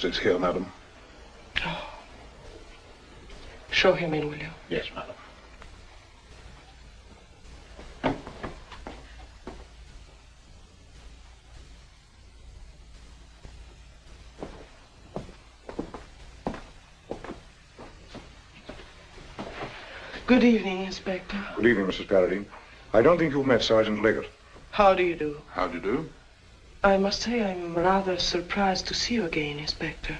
Holmes is here, madam. Oh. Show him in, will you? Yes, madam. Good evening, Inspector. Good evening, Mrs. Paradine. I don't think you've met Sergeant Leggett. How do you do? How do you do? I must say I'm rather surprised to see you again, Inspector.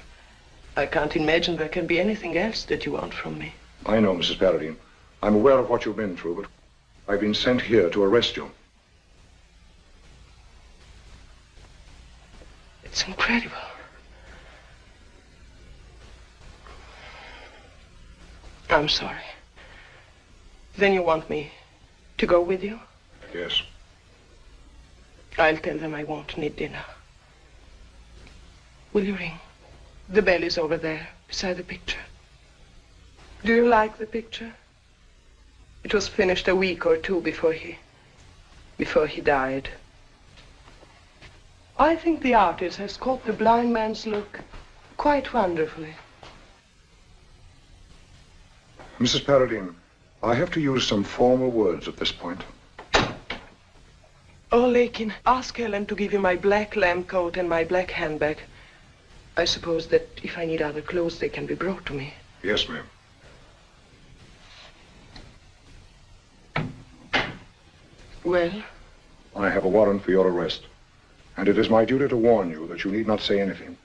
I can't imagine there can be anything else that you want from me. I know, Mrs. Paradine. I'm aware of what you've been through, but I've been sent here to arrest you. It's incredible. I'm sorry. Then you want me to go with you? Yes. I'll tell them I won't need dinner. Will you ring? The bell is over there, beside the picture. Do you like the picture? It was finished a week or two before he died. I think the artist has caught the blind man's look quite wonderfully. Mrs. Paradine, I have to use some formal words at this point. Oh, Lakin, ask Helen to give you my black lamb coat and my black handbag. I suppose that if I need other clothes, they can be brought to me. Yes, ma'am. Well? I have a warrant for your arrest. And it is my duty to warn you that you need not say anything,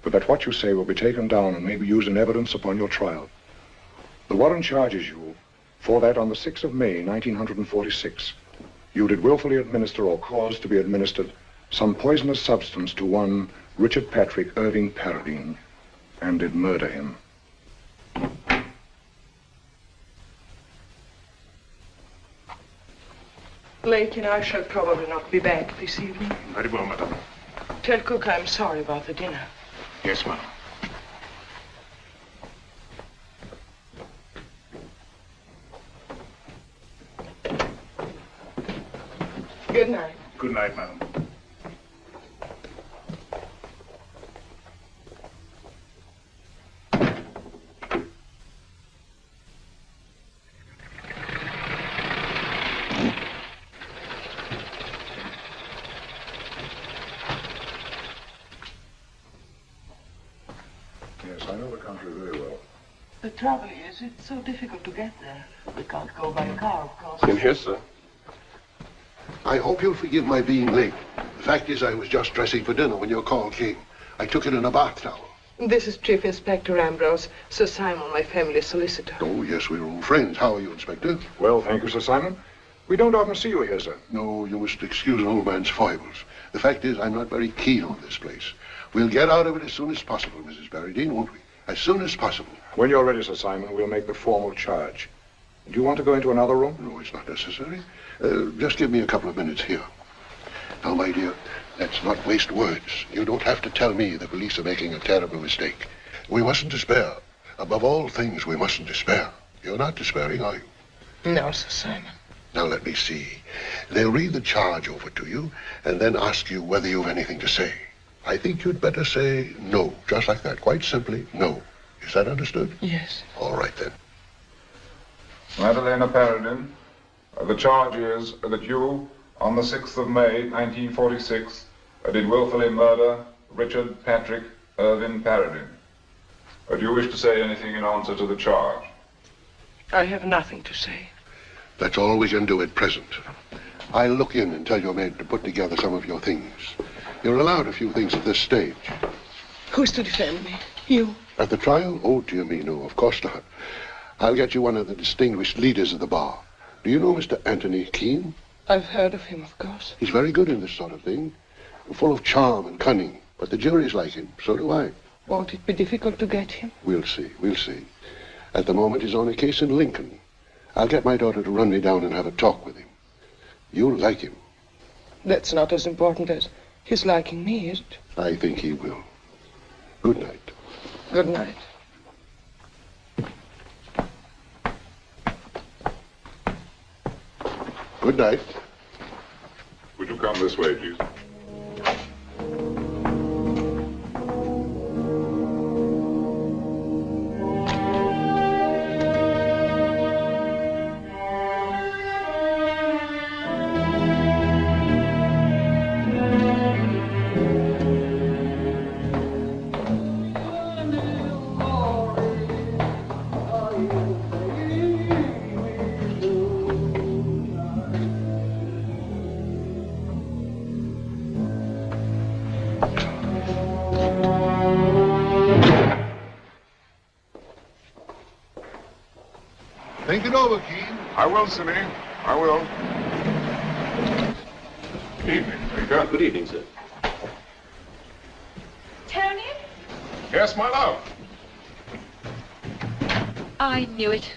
but that what you say will be taken down and may be used in evidence upon your trial. The warrant charges you for that on the 6th of May, 1946, you did willfully administer or cause to be administered some poisonous substance to one Richard Patrick Irving Paradine, and did murder him. Lakin, I shall probably not be back this evening. Very well, madam. Tell Cook I'm sorry about the dinner. Yes, madam. Good night. Good night, madam. Yes, I know the country very well. The trouble is, it's so difficult to get there. We can't go by car, of course. In here, sir. I hope you'll forgive my being late. The fact is, I was just dressing for dinner when your call came. I took it in a bath towel. This is Chief Inspector Ambrose, Sir Simon, my family solicitor. Oh, yes, we're old friends. How are you, Inspector? Well, thank you, Sir Simon. We don't often see you here, sir. No, you must excuse an old man's foibles. The fact is, I'm not very keen on this place. We'll get out of it as soon as possible, Mrs. Paradine, won't we? As soon as possible. When you're ready, Sir Simon, we'll make the formal charge. Do you want to go into another room? No, it's not necessary. Just give me a couple of minutes here. Now, my dear, let's not waste words. You don't have to tell me the police are making a terrible mistake. We mustn't despair. Above all things, we mustn't despair. You're not despairing, are you? No, Sir Simon. Now, let me see. They'll read the charge over to you and then ask you whether you've anything to say. I think you'd better say no, just like that. Quite simply, no. Is that understood? Yes. All right, then. Madalena Paradine, the charge is that you, on the 6th of May, 1946, did willfully murder Richard Patrick Irving Paradine. Do you wish to say anything in answer to the charge? I have nothing to say. That's all we can do at present. I'll look in and tell your maid to put together some of your things. You're allowed a few things at this stage. Who's to defend me? You? At the trial? Oh, dear me, no, of course not. I'll get you one of the distinguished leaders of the bar. Do you know Mr. Anthony Keane? I've heard of him, of course. He's very good in this sort of thing. Full of charm and cunning. But the juries like him. So do I. Won't it be difficult to get him? We'll see. We'll see. At the moment, he's on a case in Lincoln. I'll get my daughter to run me down and have a talk with him. You'll like him. That's not as important as his liking me, is it? I think he will. Good night. Good night. Good night. Would you come this way, please? over, Keane. I will, Simmy. I will. Evening, Baker. Good evening, sir. Tony? Yes, my love. I knew it.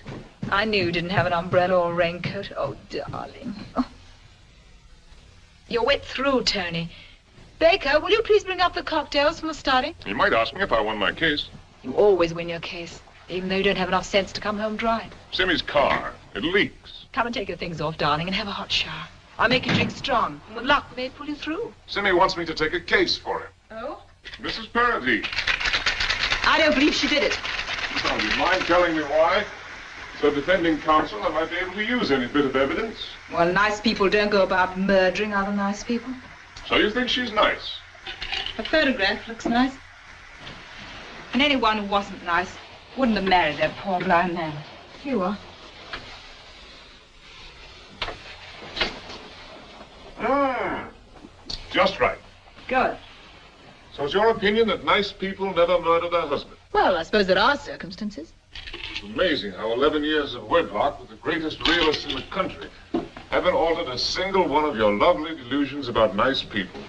I knew you didn't have an umbrella or raincoat. Oh, darling. Oh. You're wet through, Tony. Baker, will you please bring up the cocktails from the study? You might ask me if I won my case. You always win your case, even though you don't have enough sense to come home dry. Simmy's car. It leaks. Come and take your things off, darling, and have a hot shower. I'll make you drink strong. With luck, we may pull you through. Simmy wants me to take a case for him. Oh? Mrs. Paradine. I don't believe she did it. Oh, do you mind telling me why? So defending counsel, I might be able to use any bit of evidence. Well, nice people don't go about murdering other nice people. So you think she's nice? Her photograph looks nice. And anyone who wasn't nice wouldn't have married that poor blind man. Here you are. Just right. Good. So it's your opinion that nice people never murder their husband? Well, I suppose there are circumstances. It's amazing how 11 years of wedlock with the greatest realists in the country haven't altered a single one of your lovely delusions about nice people.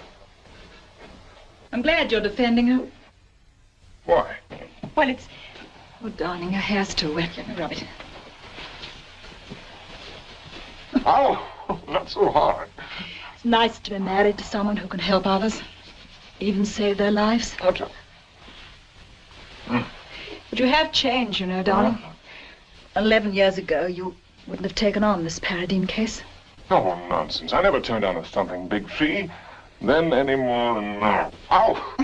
I'm glad you're defending her. Why? Well, it's... Oh, darling, your hair's too wet. Let me rub it. Oh, not so hard. It's nice to be married to someone who can help others, even save their lives. Okay. But you have changed, you know, darling. 11 years ago, you wouldn't have taken on this Paradine case. Oh, nonsense. I never turned down a thumping big fee. Then any more than now. Ow!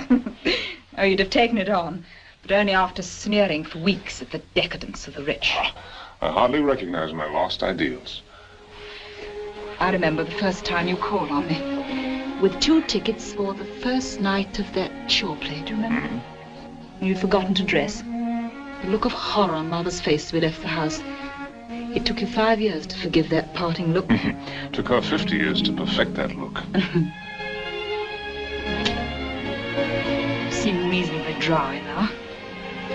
Oh, you'd have taken it on, but only after sneering for weeks at the decadence of the rich. I hardly recognize my lost ideals. I remember the first time you called on me, with 2 tickets for the first night of that shore play, do you remember? Mm-hmm. You'd forgotten to dress. The look of horror on Mother's face as we left the house. It took you 5 years to forgive that parting look. Took her 50 years to perfect that look. You seem reasonably dry now.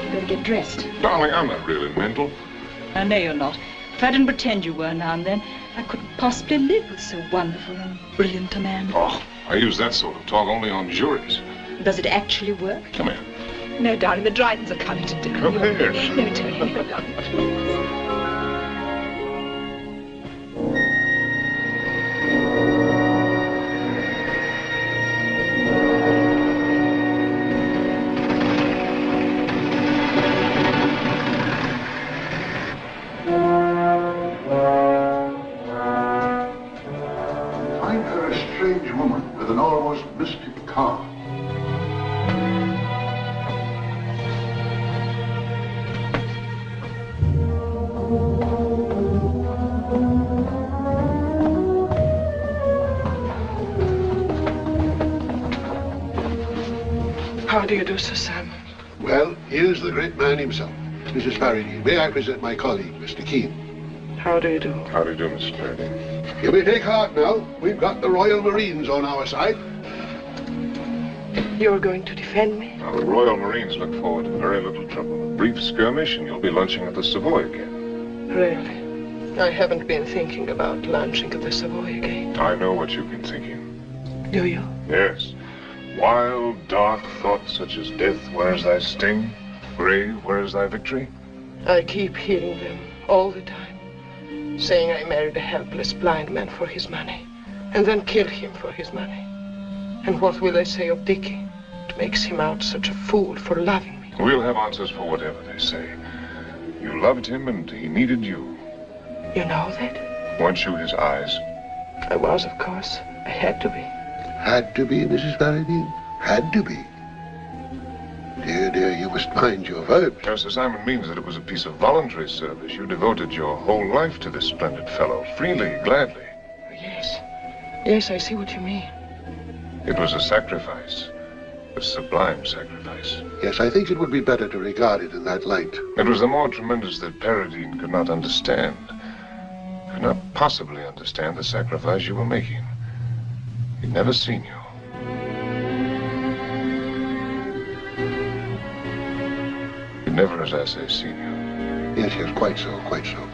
You better get dressed. Darling, I'm not really mental. I know you're not. If I didn't pretend you were now and then, I couldn't possibly live with so wonderful and brilliant a man. Oh, I use that sort of talk only on juries. Does it actually work? Come here. No, darling, the Drydens are coming to dinner. Come here. No, Tony. Find her a strange woman with an almost mystic calm. How do you do, Sir Simon? Well, here's the great man himself, Mrs. Paradine. May I present my colleague, Mr. Keane? How do you do? How do you do, Mrs. Paradine? You may take heart now. We've got the Royal Marines on our side. You're going to defend me? Now, the Royal Marines look forward to very little trouble. A brief skirmish and you'll be lunching at the Savoy again. Really? I haven't been thinking about lunching at the Savoy again. I know what you've been thinking. Do you? Yes. Wild, dark thoughts such as death, where's thy sting? Grave, where's thy victory? I keep hearing them all the time, saying I married a helpless blind man for his money, and then killed him for his money. And what will they say of Dickie? It makes him out such a fool for loving me. We'll have answers for whatever they say. You loved him and he needed you. You know that? Weren't you his eyes? I was, of course. I had to be. Had to be, Mrs. Paradine. Had to be. Dear, dear, you must mind your verbs. No, Sir Simon means that it was a piece of voluntary service. You devoted your whole life to this splendid fellow, freely, gladly. Yes. Yes, I see what you mean. It was a sacrifice, a sublime sacrifice. Yes, I think it would be better to regard it in that light. It was the more tremendous that Paradine could not understand, could not possibly understand the sacrifice you were making. He'd never seen you. He'd never, as I say, seen you. Yes, yes, quite so, quite so.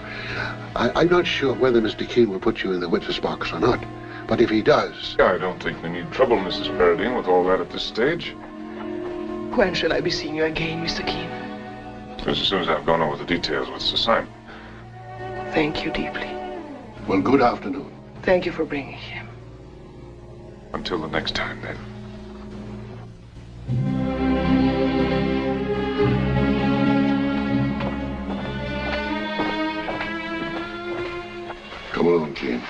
I'm not sure whether Mr. Keane will put you in the witness box or not. But if he does... I don't think we need trouble, Mrs. Paradine, with all that at this stage. When shall I be seeing you again, Mr. Keane? As soon as I've gone over the details with Susan. Thank you deeply. Well, good afternoon. Thank you for bringing him. Until the next time, then. Come along, Keane.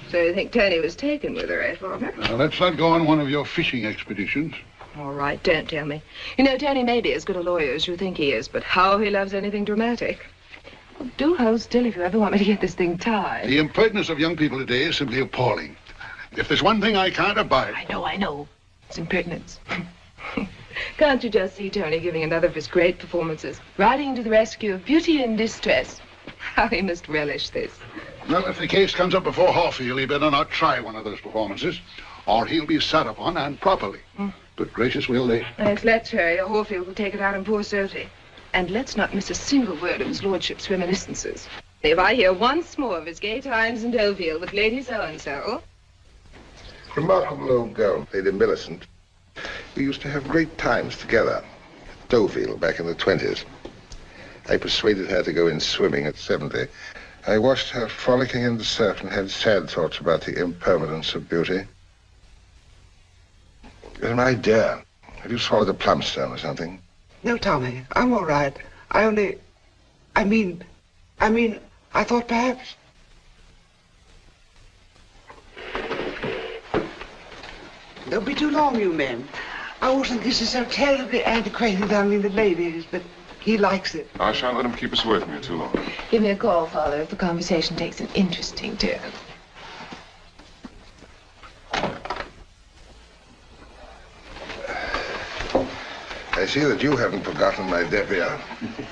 So you think Tony was taken with her, eh, Father? Now, let's not go on one of your fishing expeditions. All right, don't tell me. You know, Tony may be as good a lawyer as you think he is, but how he loves anything dramatic. Well, do hold still if you ever want me to get this thing tied. The impertinence of young people today is simply appalling. If there's one thing I can't abide... I know. It's impertinence. Can't you just see Tony giving another of his great performances, riding to the rescue of beauty in distress? How he must relish this. Well, if the case comes up before Harfield, he better not try one of those performances, or he'll be sat upon, and properly. But gracious will they. Yes, let's hurry, or Harfield will take it out on poor Sophie. And let's not miss a single word of his lordship's reminiscences. If I hear once more of his gay times in Deauville with Lady So-and-so... Remarkable old girl, Lady Millicent. We used to have great times together. Deauville, back in the 20s. I persuaded her to go in swimming at 70. I watched her frolicking in the surf and had sad thoughts about the impermanence of beauty. My dear, have you swallowed a plumstone or something? No, Tommy, I'm all right. I mean, I thought perhaps... Don't be too long, you men. I always think this is so terribly antiquated among the ladies, but he likes it. I shan't let him keep us away from you too long. Give me a call, Father, if the conversation takes an interesting turn. I see that you haven't forgotten my debut.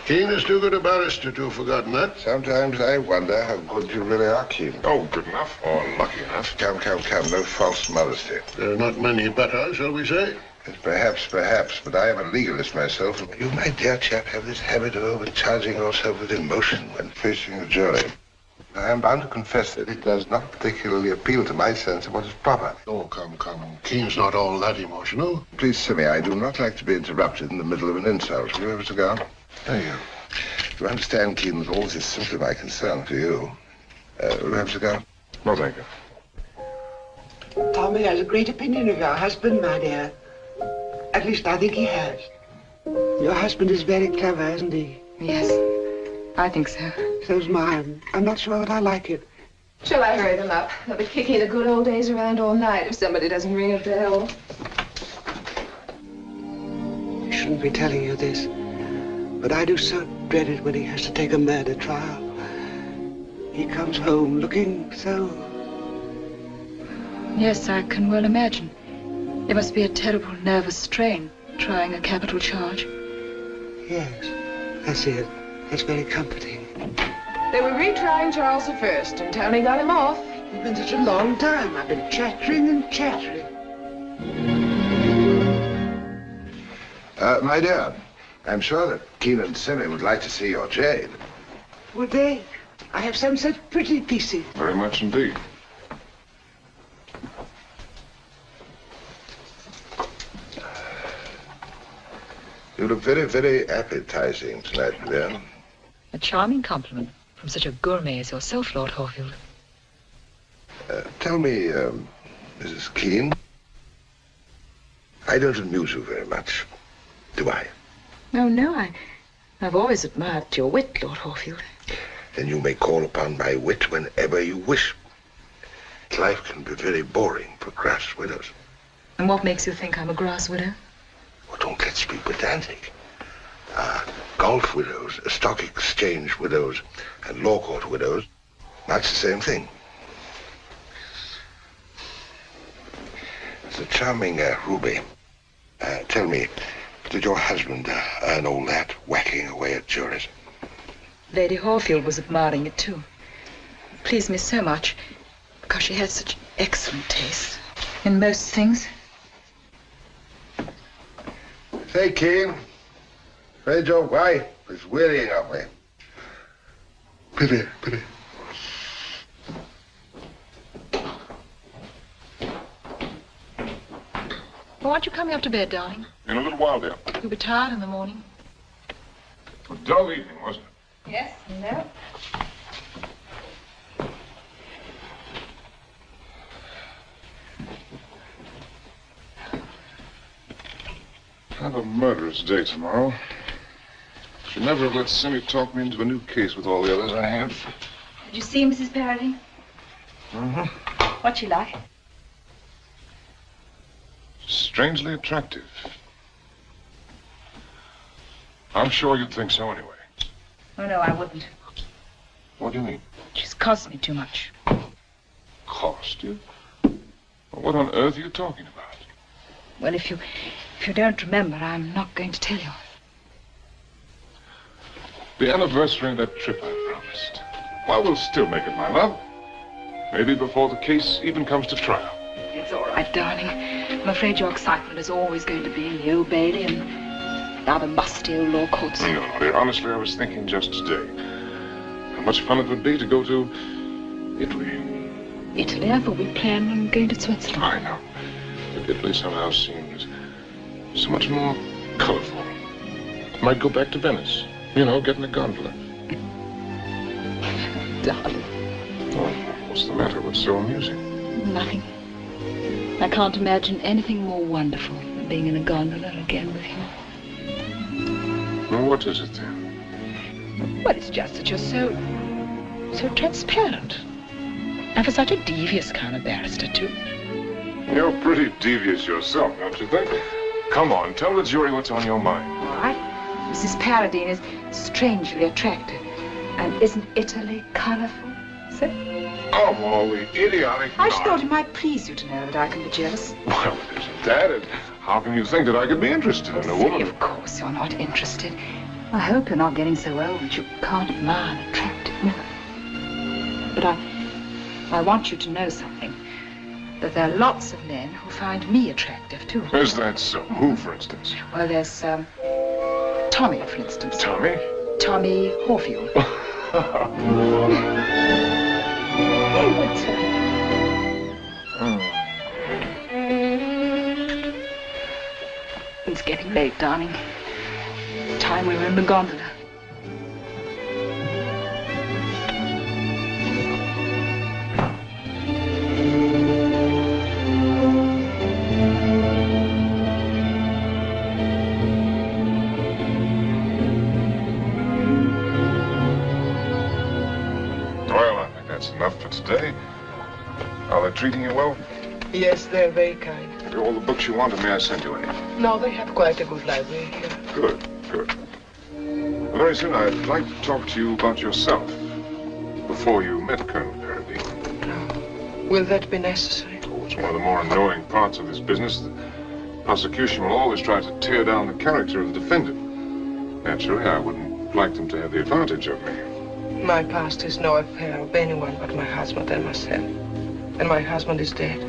Keane is too good a barrister to have forgotten that. Sometimes I wonder how good you really are, Keane. Oh, good enough, or lucky enough. Come, no false modesty. There are not many better, shall we say? Perhaps, but I am a legalist myself. You, my dear chap, have this habit of overcharging yourself with emotion when facing a jury. I am bound to confess that it does not particularly appeal to my sense of what is proper. Oh, come. Keane's not all that emotional. Please, Simmy, I do not like to be interrupted in the middle of an insult. Will you have a cigar? Thank you. You understand, Keane, that all this is simply my concern for you. Will you have a cigar? No, thank you. Tommy has a great opinion of your husband, my dear. At least I think he has. Your husband is very clever, isn't he? Yes, I think so. So's mine. I'm not sure that I like it. Shall I hurry them up? They'll be kicking the good old days around all night if somebody doesn't ring a bell. I shouldn't be telling you this, but I do so dread it when he has to take a murder trial. He comes home looking so... Yes, I can well imagine. There must be a terrible nervous strain trying a capital charge. Yes, that's it. That's very comforting. They were retrying Charles I, and Tony got him off. It's been such a long time. I've been chattering and chattering. My dear, I'm sure that Keane and Simmy would like to see your jade. Would they? I have some such pretty pieces. Very much indeed. You look very, very appetizing tonight, dear. A charming compliment from such a gourmet as yourself, Lord Harfield. Tell me, Mrs. Keane, I don't amuse you very much, do I? No, I've always admired your wit, Lord Harfield. Then you may call upon my wit whenever you wish. Life can be very boring for grass widows. And what makes you think I'm a grass widow? Well, don't let's be pedantic. Golf widows, stock exchange widows, and law court widows, much the same thing. It's a charming ruby. Tell me, did your husband earn all that whacking away at juries? Lady Harfield was admiring it too. It pleased me so much because she had such excellent taste in most things. Say, Keane, afraid your wife is wearying of me. Pity. Well, aren't you coming up to bed, darling? In a little while, dear. You'll be tired in the morning. A dull evening, wasn't it? Yes, no. I have a murderous day tomorrow. Should never have let Simmy talk me into a new case with all the others I have. Did you see Mrs. Paradine? Mm-hmm. What's she like? Strangely attractive. I'm sure you'd think so anyway. Oh, no, I wouldn't. What do you mean? She's cost me too much. Cost you? Well, what on earth are you talking about? Well, if you don't remember, I'm not going to tell you. The anniversary of that trip I promised. Well, we'll still make it, my love. Maybe before the case even comes to trial. It's all right, darling. I'm afraid your excitement is always going to be in the Old Bailey and the other musty old law courts. No, dear. Honestly, I was thinking just today how much fun it would be to go to Italy. Italy? I thought we planned on going to Switzerland. I know. But Italy somehow seems so much more colorful. Might go back to Venice. You know, get in a gondola. Darling. Oh, what's the matter? What's so amusing? Nothing. I can't imagine anything more wonderful than being in a gondola again with you. Well, what is it then? Well, it's just that you're so transparent. And for such a devious kind of barrister, too. You're pretty devious yourself, don't you think? Come on, tell the jury what's on your mind. All right. Mrs. Paradine is strangely attractive. And isn't Italy colorful? See? Oh, all the idiotic I just thought it might please you to know that I can be jealous. Well, it isn't that. How can you think that I could be interested in a woman? Of course you're not interested. I hope you're not getting so old that you can't admire an attractive woman. But I want you to know something. That there are lots of men who find me attractive, too. Is that so? Who, for instance? Well, there's Tommy, for instance. Tommy? Tommy Horfield. It's getting late, darling. Time we were in the gondola. Well, I think that's enough for today. Are they treating you well? Yes, they're very kind. All the books you wanted, may I send you any? No, they have quite a good library here. Good. Well, very soon I'd like to talk to you about yourself. Before you met Colonel Paradine. Will that be necessary? Oh, it's one of the more annoying parts of this business. The prosecution will always try to tear down the character of the defendant. Naturally, I wouldn't like them to have the advantage of me. My past is no affair of anyone but my husband and myself. And my husband is dead.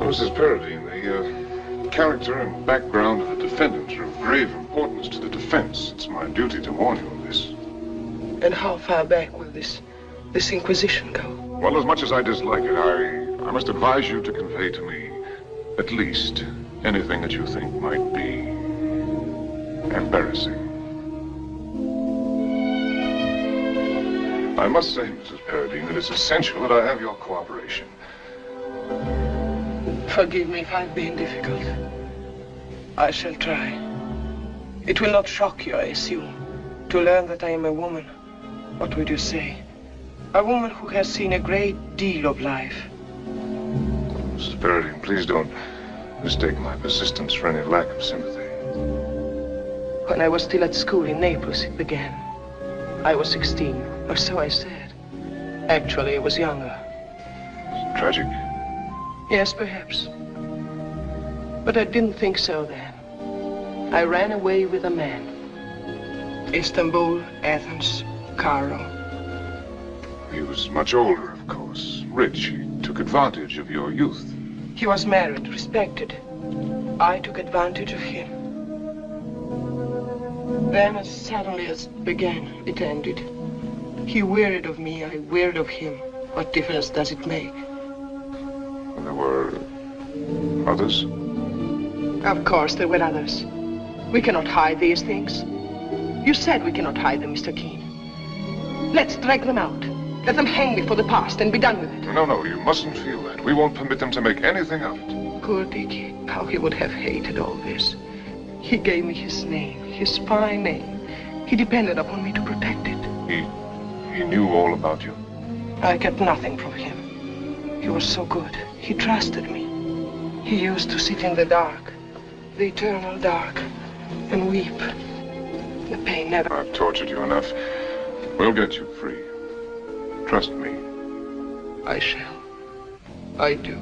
Mrs. Paradine, the character and background of the defendant are of grave importance to the defense. It's my duty to warn you of this. And how far back will this inquisition go? Well, as much as I dislike it, I must advise you to convey to me at least anything that you think might be embarrassing. I must say, Mrs. Paradine, that it's essential that I have your cooperation. Forgive me if I've been difficult. I shall try. It will not shock you, I assume, to learn that I am a woman. What would you say? A woman who has seen a great deal of life. Mrs. Paradine, please don't mistake my persistence for any lack of sympathy. When I was still at school in Naples, it began. I was 16, or so I said. Actually, I was younger. It's tragic. Yes, perhaps. But I didn't think so then. I ran away with a man. Istanbul, Athens, Cairo. He was much older, of course. Rich. He took advantage of your youth. He was married, respected. I took advantage of him. Then, as suddenly as it began, it ended. He wearied of me, I wearied of him. What difference does it make? And there were others? Of course, there were others. We cannot hide these things. You said we cannot hide them, Mr. Keane. Let's drag them out. Let them hang before the past and be done with it. No, you mustn't feel that. We won't permit them to make anything of it. Poor Dickie, how he would have hated all this. He gave me his name, his fine name. He depended upon me to protect it. He knew all about you? I kept nothing from him. He was so good. He trusted me. He used to sit in the dark, the eternal dark, and weep. The pain never... I've tortured you enough. We'll get you free. Trust me. I shall. I do.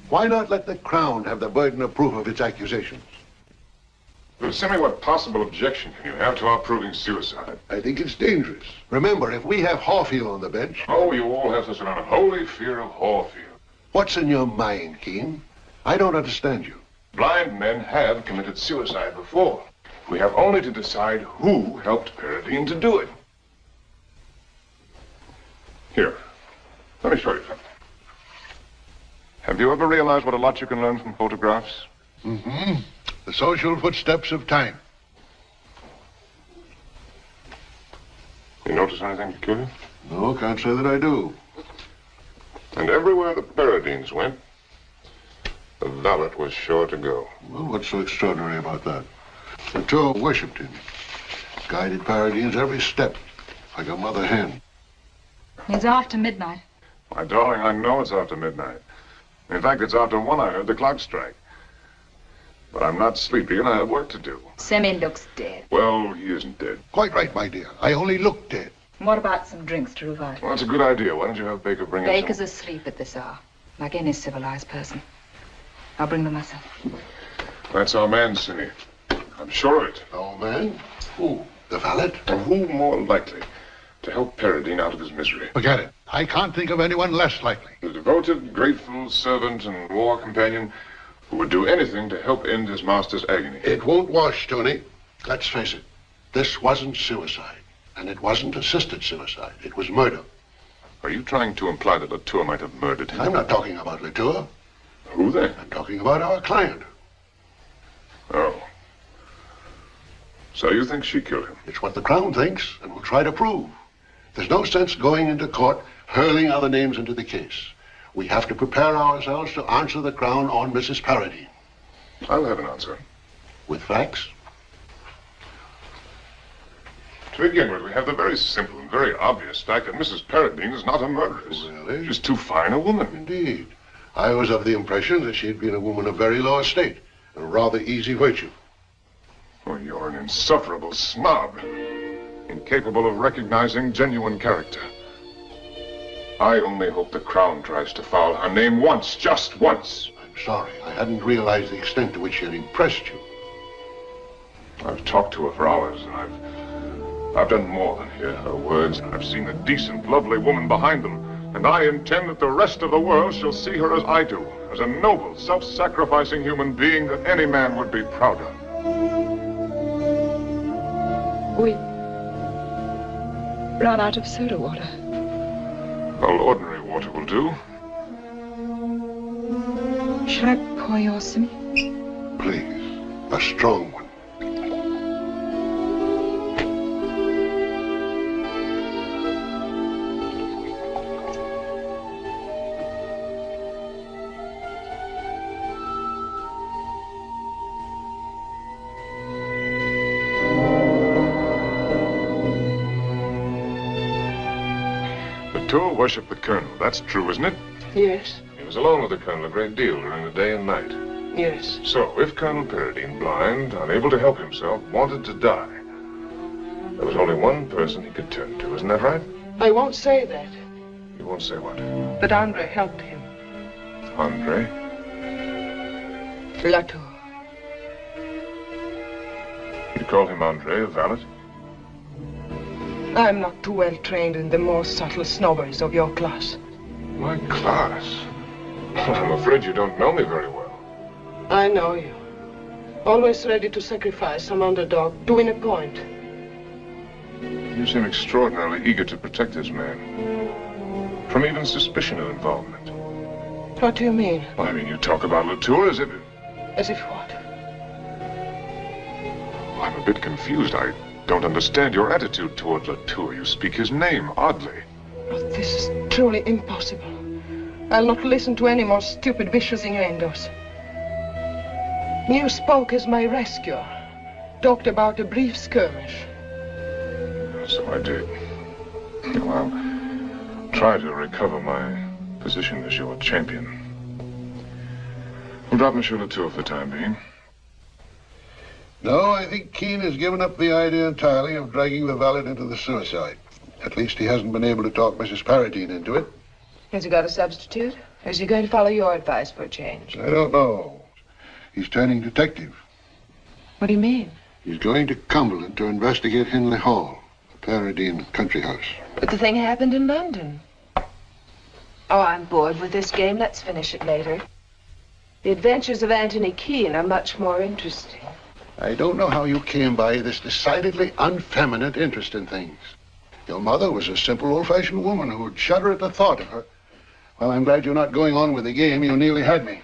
Why not let the Crown have the burden of proof of its accusations? Well, Sammy, what possible objection can you have to our proving suicide? I think it's dangerous. Remember, if we have Hawfield on the bench... Oh, you all have such an unholy fear of Hawfield. What's in your mind, Keane? I don't understand you. Blind men have committed suicide before. We have only to decide who helped Paradine to do it. Here, let me show you something. Have you ever realized what a lot you can learn from photographs? Mm-hmm. The social footsteps of time. You notice anything peculiar? No, can't say that I do. And everywhere the Paradines went, the valet was sure to go. Well, what's so extraordinary about that? The tour worshipped him. Guided Paradine's every step, like a mother hen. It's after midnight. My darling, I know it's after midnight. In fact, it's after 1 I heard the clock strike. But I'm not sleepy and I have work to do. Semi looks dead. Well, he isn't dead. Quite right, my dear. I only look dead. What about some drinks to revive? Well, that's a good idea. Why don't you have Baker bring in some... Baker's asleep at this hour, like any civilized person. I'll bring them myself. That's our man, Cindy. I'm sure of it. Our man? Who? The valet? And who more likely to help Paradine out of his misery? Forget it. I can't think of anyone less likely. The devoted, grateful servant and war companion who would do anything to help end his master's agony. It won't wash, Tony. Let's face it. This wasn't suicide. And it wasn't assisted suicide. It was murder. Are you trying to imply that Latour might have murdered him? I'm not talking about Latour. Who then? I'm talking about our client. Oh. So you think she killed him? It's what the Crown thinks, and will try to prove. There's no sense going into court hurling other names into the case. We have to prepare ourselves to answer the Crown on Mrs. Paradine. I'll have an answer. With facts? To begin with, we have the very simple and very obvious fact that Mrs. Paradine is not a murderess. Really? She's too fine a woman. Indeed. I was of the impression that she'd been a woman of very low estate and rather easy virtue. Oh, you're an insufferable snob, incapable of recognizing genuine character. I only hope the Crown tries to foul her name once, just once. I'm sorry. I hadn't realized the extent to which she had impressed you. I've talked to her for hours, and I've done more than hear her words. I've seen the decent, lovely woman behind them, and I intend that the rest of the world shall see her as I do, as a noble, self-sacrificing human being that any man would be proud of. We ran out of soda water. Well, ordinary water will do. Should I pour yours, Simmy? Please. A strong one. Latour worshipped the Colonel. That's true, isn't it? Yes. He was alone with the Colonel a great deal during the day and night. Yes. So, if Colonel Paradine, blind, unable to help himself, wanted to die, There was only one person he could turn to, isn't that right? I won't say that. You won't say what? But Andre helped him. Andre? Latour. You call him Andre, a valet? I'm not too well trained in the more subtle snobberies of your class. My class? Well, I'm afraid you don't know me very well. I know you. Always ready to sacrifice some underdog to win a point. You seem extraordinarily eager to protect this man. From even suspicion of involvement. What do you mean? Well, I mean, you talk about Latour as if... As if what? I'm a bit confused. I don't understand your attitude toward Latour. You speak his name oddly. Oh, this is truly impossible. I'll not listen to any more stupid, vicious innuendos. You spoke as my rescuer. Talked about a brief skirmish. So I did. Well, I'll try to recover my position as your champion. We'll drop Monsieur Latour for the time being. No, I think Keane has given up the idea entirely of dragging the valet into the suicide. At least he hasn't been able to talk Mrs. Paradine into it. Has he got a substitute? Or is he going to follow your advice for a change? I don't know. He's turning detective. What do you mean? He's going to Cumberland to investigate Henley Hall, the Paradine country house. But the thing happened in London. Oh, I'm bored with this game. Let's finish it later. The adventures of Anthony Keane are much more interesting. I don't know how you came by this decidedly unfeminine interest in things. Your mother was a simple, old-fashioned woman who would shudder at the thought of her. Well, I'm glad you're not going on with the game. You nearly had me.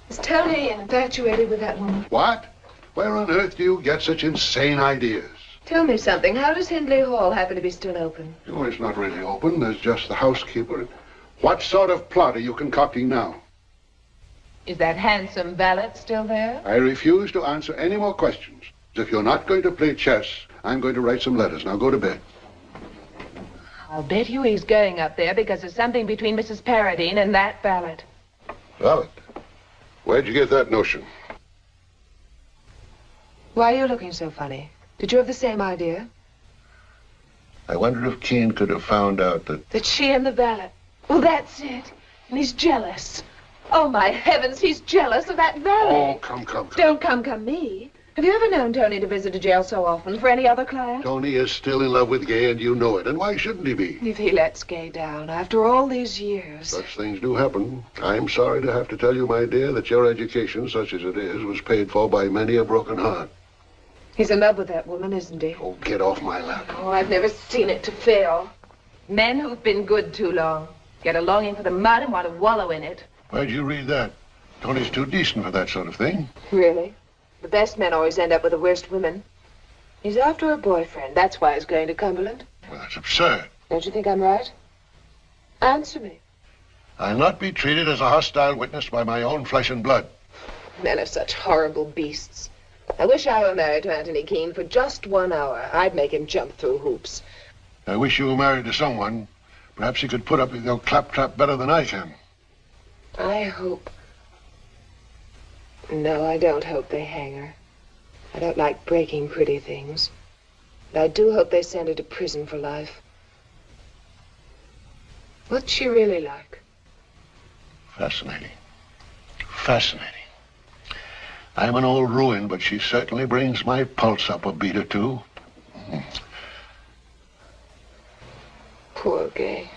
Is Tony infatuated with that woman? What? Where on earth do you get such insane ideas? Tell me something. How does Henley Hall happen to be still open? Oh, it's not really open. There's just the housekeeper. What sort of plot are you concocting now? Is that handsome valet still there? I refuse to answer any more questions. If you're not going to play chess, I'm going to write some letters. Now go to bed. I'll bet you he's going up there because there's something between Mrs. Paradine and that valet. Valet? Where'd you get that notion? Why are you looking so funny? Did you have the same idea? I wonder if Keane could have found out That she and the valet. Well, that's it. And he's jealous. Oh, my heavens, he's jealous of that valet. Oh, come. Don't come me. Have you ever known Tony to visit a jail so often for any other client? Tony is still in love with Gay, and you know it. And why shouldn't he be? If he lets Gay down after all these years. Such things do happen. I'm sorry to have to tell you, my dear, that your education, such as it is, was paid for by many a broken heart. He's in love with that woman, isn't he? Oh, get off my lap. Oh, I've never seen it to fail. Men who've been good too long get a longing for the mud and want to wallow in it. Where'd you read that? Tony's too decent for that sort of thing. Really? The best men always end up with the worst women. He's after a boyfriend. That's why he's going to Cumberland. Well, that's absurd. Don't you think I'm right? Answer me. I'll not be treated as a hostile witness by my own flesh and blood. Men are such horrible beasts. I wish I were married to Anthony Keane for just 1 hour. I'd make him jump through hoops. I wish you were married to someone. Perhaps he could put up with your claptrap better than I can. I hope... No, I don't hope they hang her. I don't like breaking pretty things. But I do hope they send her to prison for life. What's she really like? Fascinating. Fascinating. I'm an old ruin, but she certainly brings my pulse up a beat or two. Poor Gay.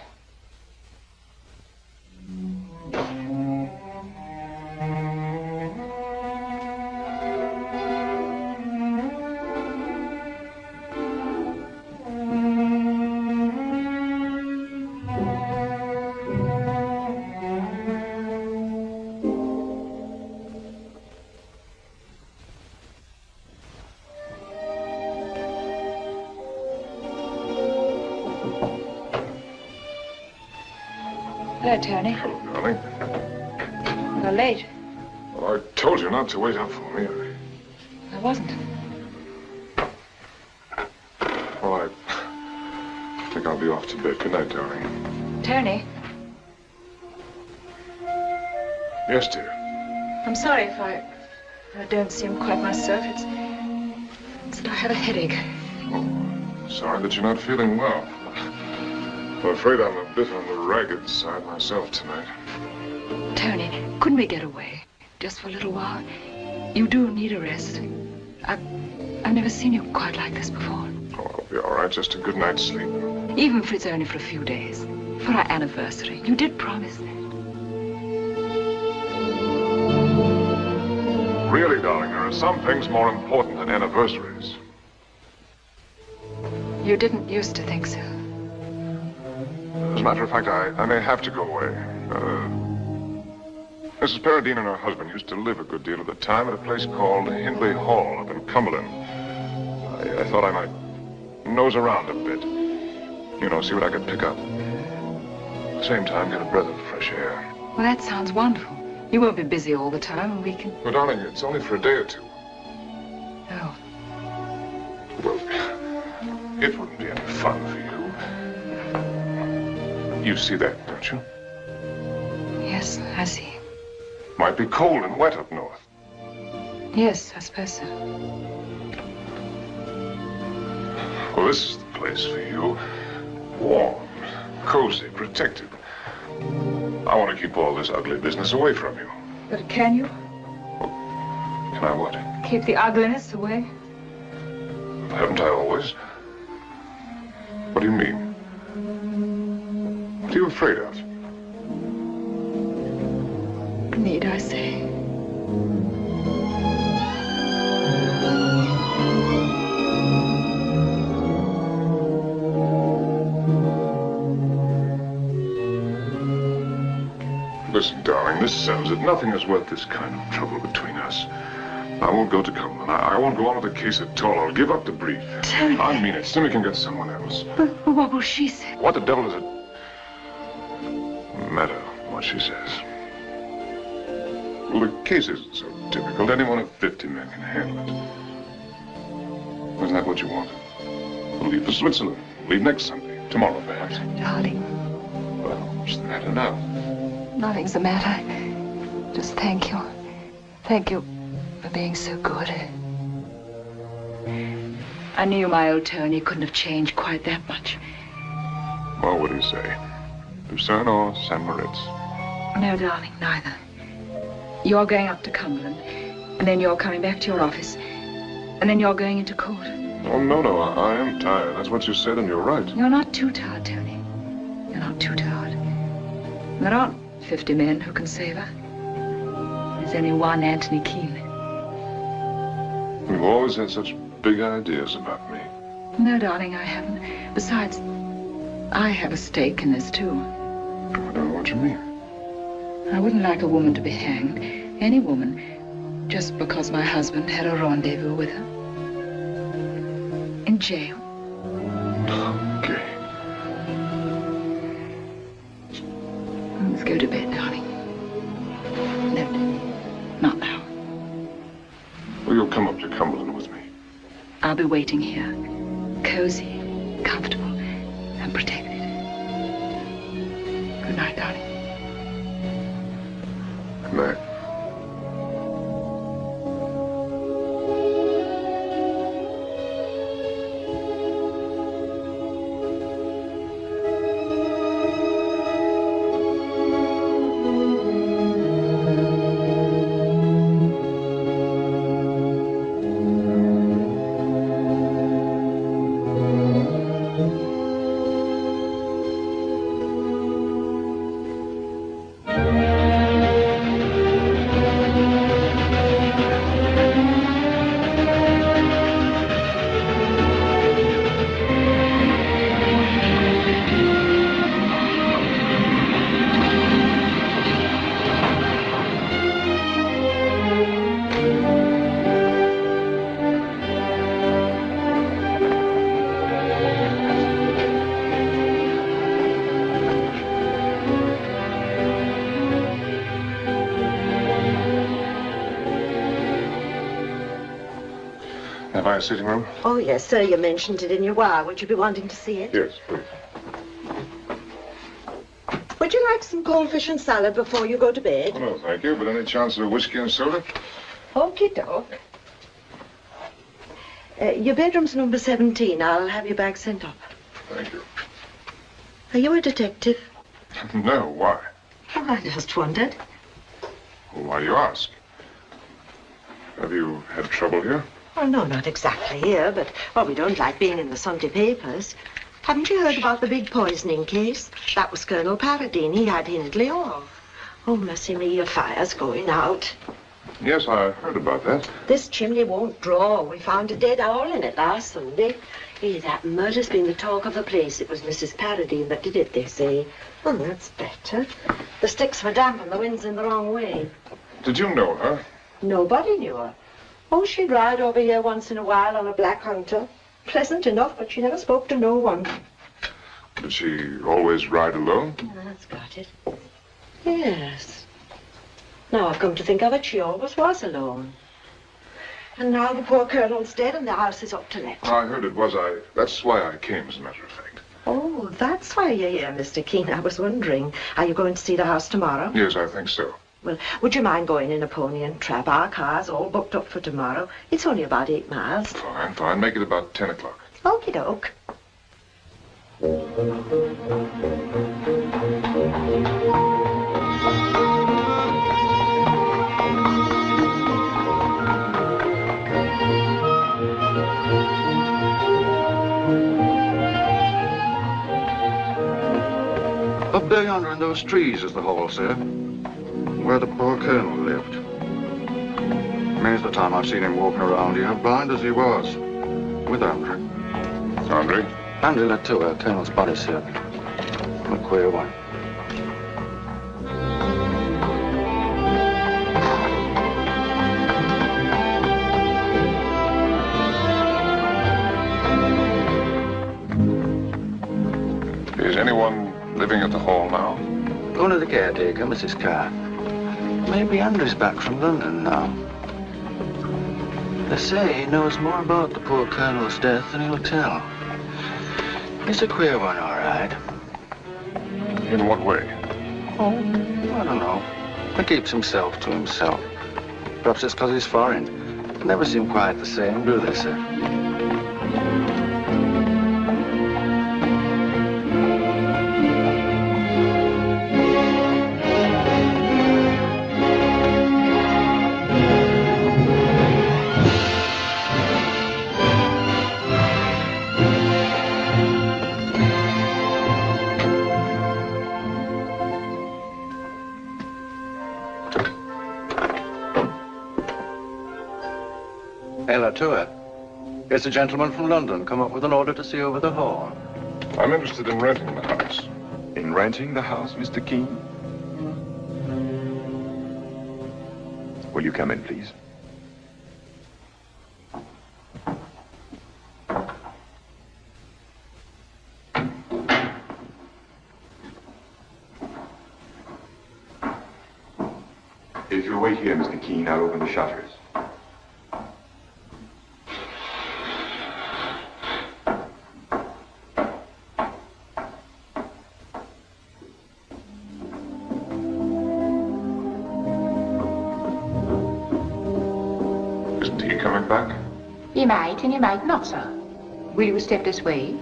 Hello, Tony. Hello, darling. You're late. Well, I told you not to wait up for me. I wasn't. Well, I think I'll be off to bed. Good night, darling. Tony, Yes, dear. I'm sorry if I don't seem quite myself. It's that I have a headache. Oh, sorry that you're not feeling well. I'm afraid I'm a bit on the ragged side myself tonight. Tony, couldn't we get away? Just for a little while? You do need a rest. I've never seen you quite like this before. Oh, I'll be all right. Just a good night's sleep. Even if it's only for a few days. For our anniversary. You did promise that. Really, darling, there are some things more important than anniversaries. You didn't used to think so. As a matter of fact, I may have to go away. Mrs. Paradine and her husband used to live a good deal of the time at a place called Hindley Hall up in Cumberland. I thought I might nose around a bit. You know, see what I could pick up. At the same time, get a breath of fresh air. Well, that sounds wonderful. You won't be busy all the time, and we can... Well, darling, it's only for a day or two. Oh. Well, it wouldn't be any fun for you. You see that, don't you? Yes, I see. Might be cold and wet up north. Yes, I suppose so. Well, this is the place for you. Warm, cozy, protected. I want to keep all this ugly business away from you. But can you? Can I what? Keep the ugliness away? Haven't I always? What do you mean? What are you afraid of? Need I say? Listen, darling, this settles it. Nothing is worth this kind of trouble between us. I won't go to Cumberland. I won't go on with the case at all. I'll give up the brief. Tony. I mean it. Simmy can get someone else. But what will she say? What the devil does it matter what she says? Well, the case isn't so difficult. Any one of 50 men can handle it. Isn't that what you want? We'll leave for Switzerland. Leave next Sunday. Tomorrow, perhaps. Darling. Well, what's the matter now? Nothing's the matter. Just thank you. Thank you for being so good. I knew my old Tony couldn't have changed quite that much. Well, what do you say? Lucerne or St. Moritz? No, darling, neither. You're going up to Cumberland, and then you're coming back to your office, and then you're going into court. Oh, no, I am tired. That's what you said, and you're right. You're not too tired, Tony. You're not too tired. There aren't 50 men who can save her. There's only one Anthony Keane. You've always had such big ideas about me. No, darling, I haven't. Besides, I have a stake in this, too. I don't know what you mean. I wouldn't like a woman to be hanged, any woman, just because my husband had a rendezvous with her. In jail. Okay. Let's go to bed, darling. No, not now. Well, you'll come up to Cumberland with me. I'll be waiting here, cozy, comfortable, and protected. Good night, darling. Good night. Have I a sitting room? Oh, yes, sir. You mentioned it in your wire. Would you be wanting to see it? Yes, please. Would you like some cold fish and salad before you go to bed? Oh, no, thank you. But any chance of a whiskey and soda? Okie doke. Your bedroom's number 17. I'll have your bag sent up. Thank you. Are you a detective? No, why? Oh, I just wondered. Well, why do you ask? Have you had trouble here? Oh, no, not exactly here, but, well, we don't like being in the Sunday papers. Haven't you heard about the big poisoning case? That was Colonel Paradine. He had Hindley off. Oh, mercy me, your fire's going out. Yes, I heard about that. This chimney won't draw. We found a dead owl in it last Sunday. Hey, that murder's been the talk of the place. It was Mrs. Paradine that did it, they say. Oh, that's better. The sticks were damp and the wind's in the wrong way. Did you know her? Nobody knew her. Oh, she'd ride over here once in a while on a black hunter. Pleasant enough, but she never spoke to no one. Did she always ride alone? That's got it. Yes. Now I've come to think of it, she always was alone. And now the poor colonel's dead and the house is up to let. I heard it was. That's why I came, as a matter of fact. Oh, that's why you're here, Mr. Keane. I was wondering. Are you going to see the house tomorrow? Yes, I think so. Well, would you mind going in a pony and trap? Our car's all booked up for tomorrow. It's only about 8 miles. Fine, fine. Make it about 10 o'clock. Okie doke. Up there yonder in those trees is the hall, sir, where the poor colonel lived. Many's the time I've seen him walking around here, blind as he was, with Andre. Andre? Andre led to her, colonel's body, sir. A queer one. Is anyone living at the hall now? Only the caretaker, Mrs. Carr. Maybe Andrew's back from London now. They say he knows more about the poor colonel's death than he'll tell. He's a queer one, all right. In what way? Oh, I don't know. He keeps himself to himself. Perhaps it's because he's foreign. They never seem quite the same, do they, sir? Ella to it. It's a gentleman from London come up with an order to see over the hall. I'm interested in renting the house. In renting the house, Mr. Keane? Will you come in, please? If you'll wait here, Mr. Keane, I'll open the shutters. You might and you might not, sir. Will you step this way?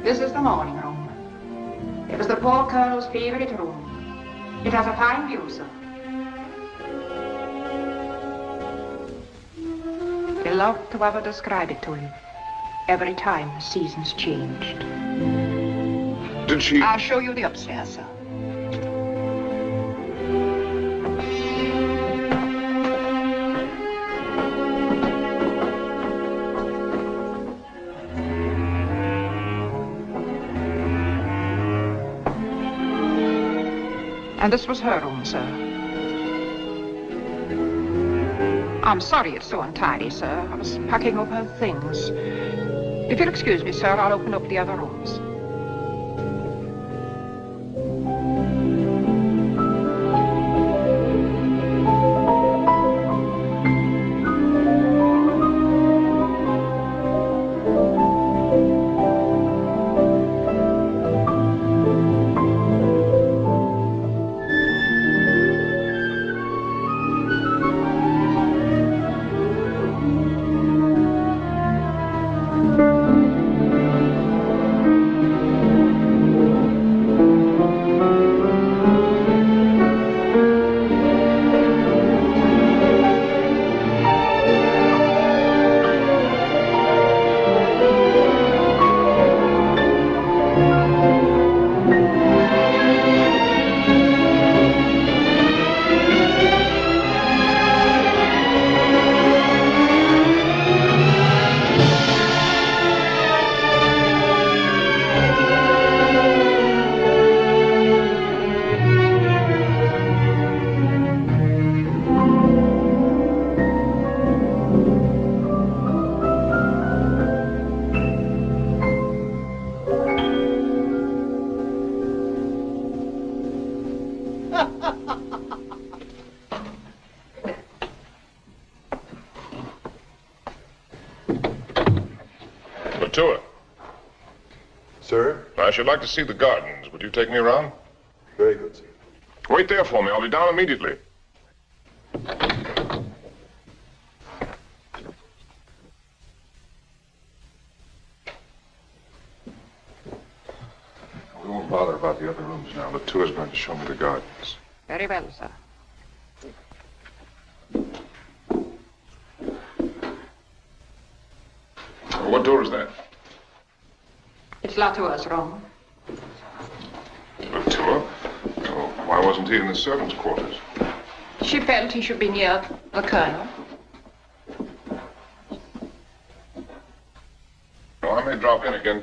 This is the morning room. It was the poor colonel's favorite room. It has a fine view, sir. He loved to have her describe it to him every time the seasons changed. Did she? I'll show you the upstairs, sir. And this was her room, sir. I'm sorry it's so untidy, sir. I was packing up her things. If you'll excuse me, sir, I'll open up the other rooms. Sir? I should like to see the gardens. Would you take me around? Very good, sir. Wait there for me. I'll be down immediately. We won't bother about the other rooms now. The tour's going to show me the gardens. Very well, sir. What door is that? It's Latour's room. Latour? Oh, why wasn't he in the servants' quarters? She felt he should be near the colonel. Well, I may drop in again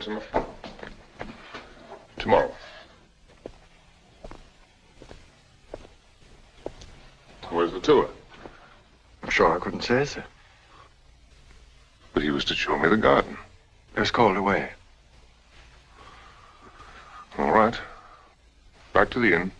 tomorrow. Where's Latour? I'm sure I couldn't say, sir. But he was to show me the garden. He was called away. All right. Back to the inn.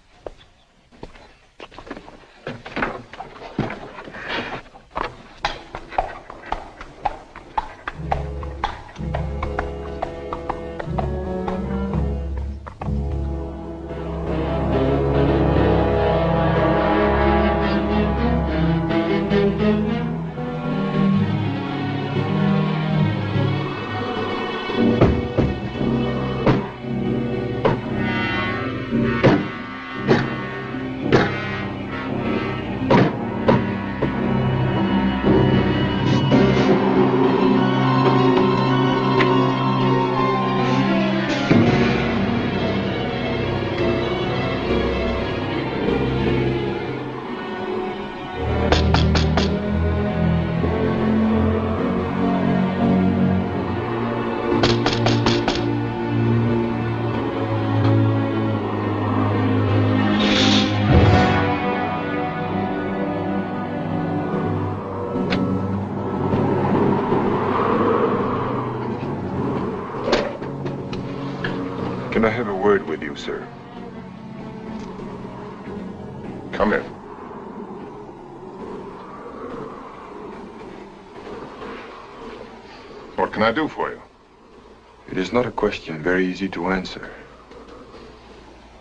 Can I have a word with you, sir? Come in. What can I do for you? It is not a question very easy to answer.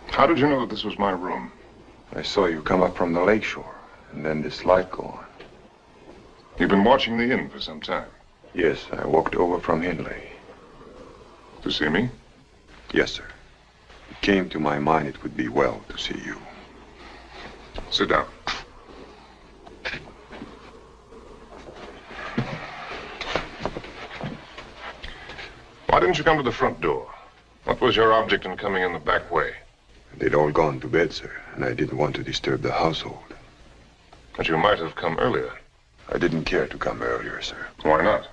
How did you know that this was my room? I saw you come up from the lakeshore, and then this light go on. You've been watching the inn for some time? Yes, I walked over from Hindley. To see me? Yes, sir. It came to my mind it would be well to see you. Sit down. Why didn't you come to the front door? What was your object in coming in the back way? They'd all gone to bed, sir, and I didn't want to disturb the household. But you might have come earlier. I didn't care to come earlier, sir. Why not?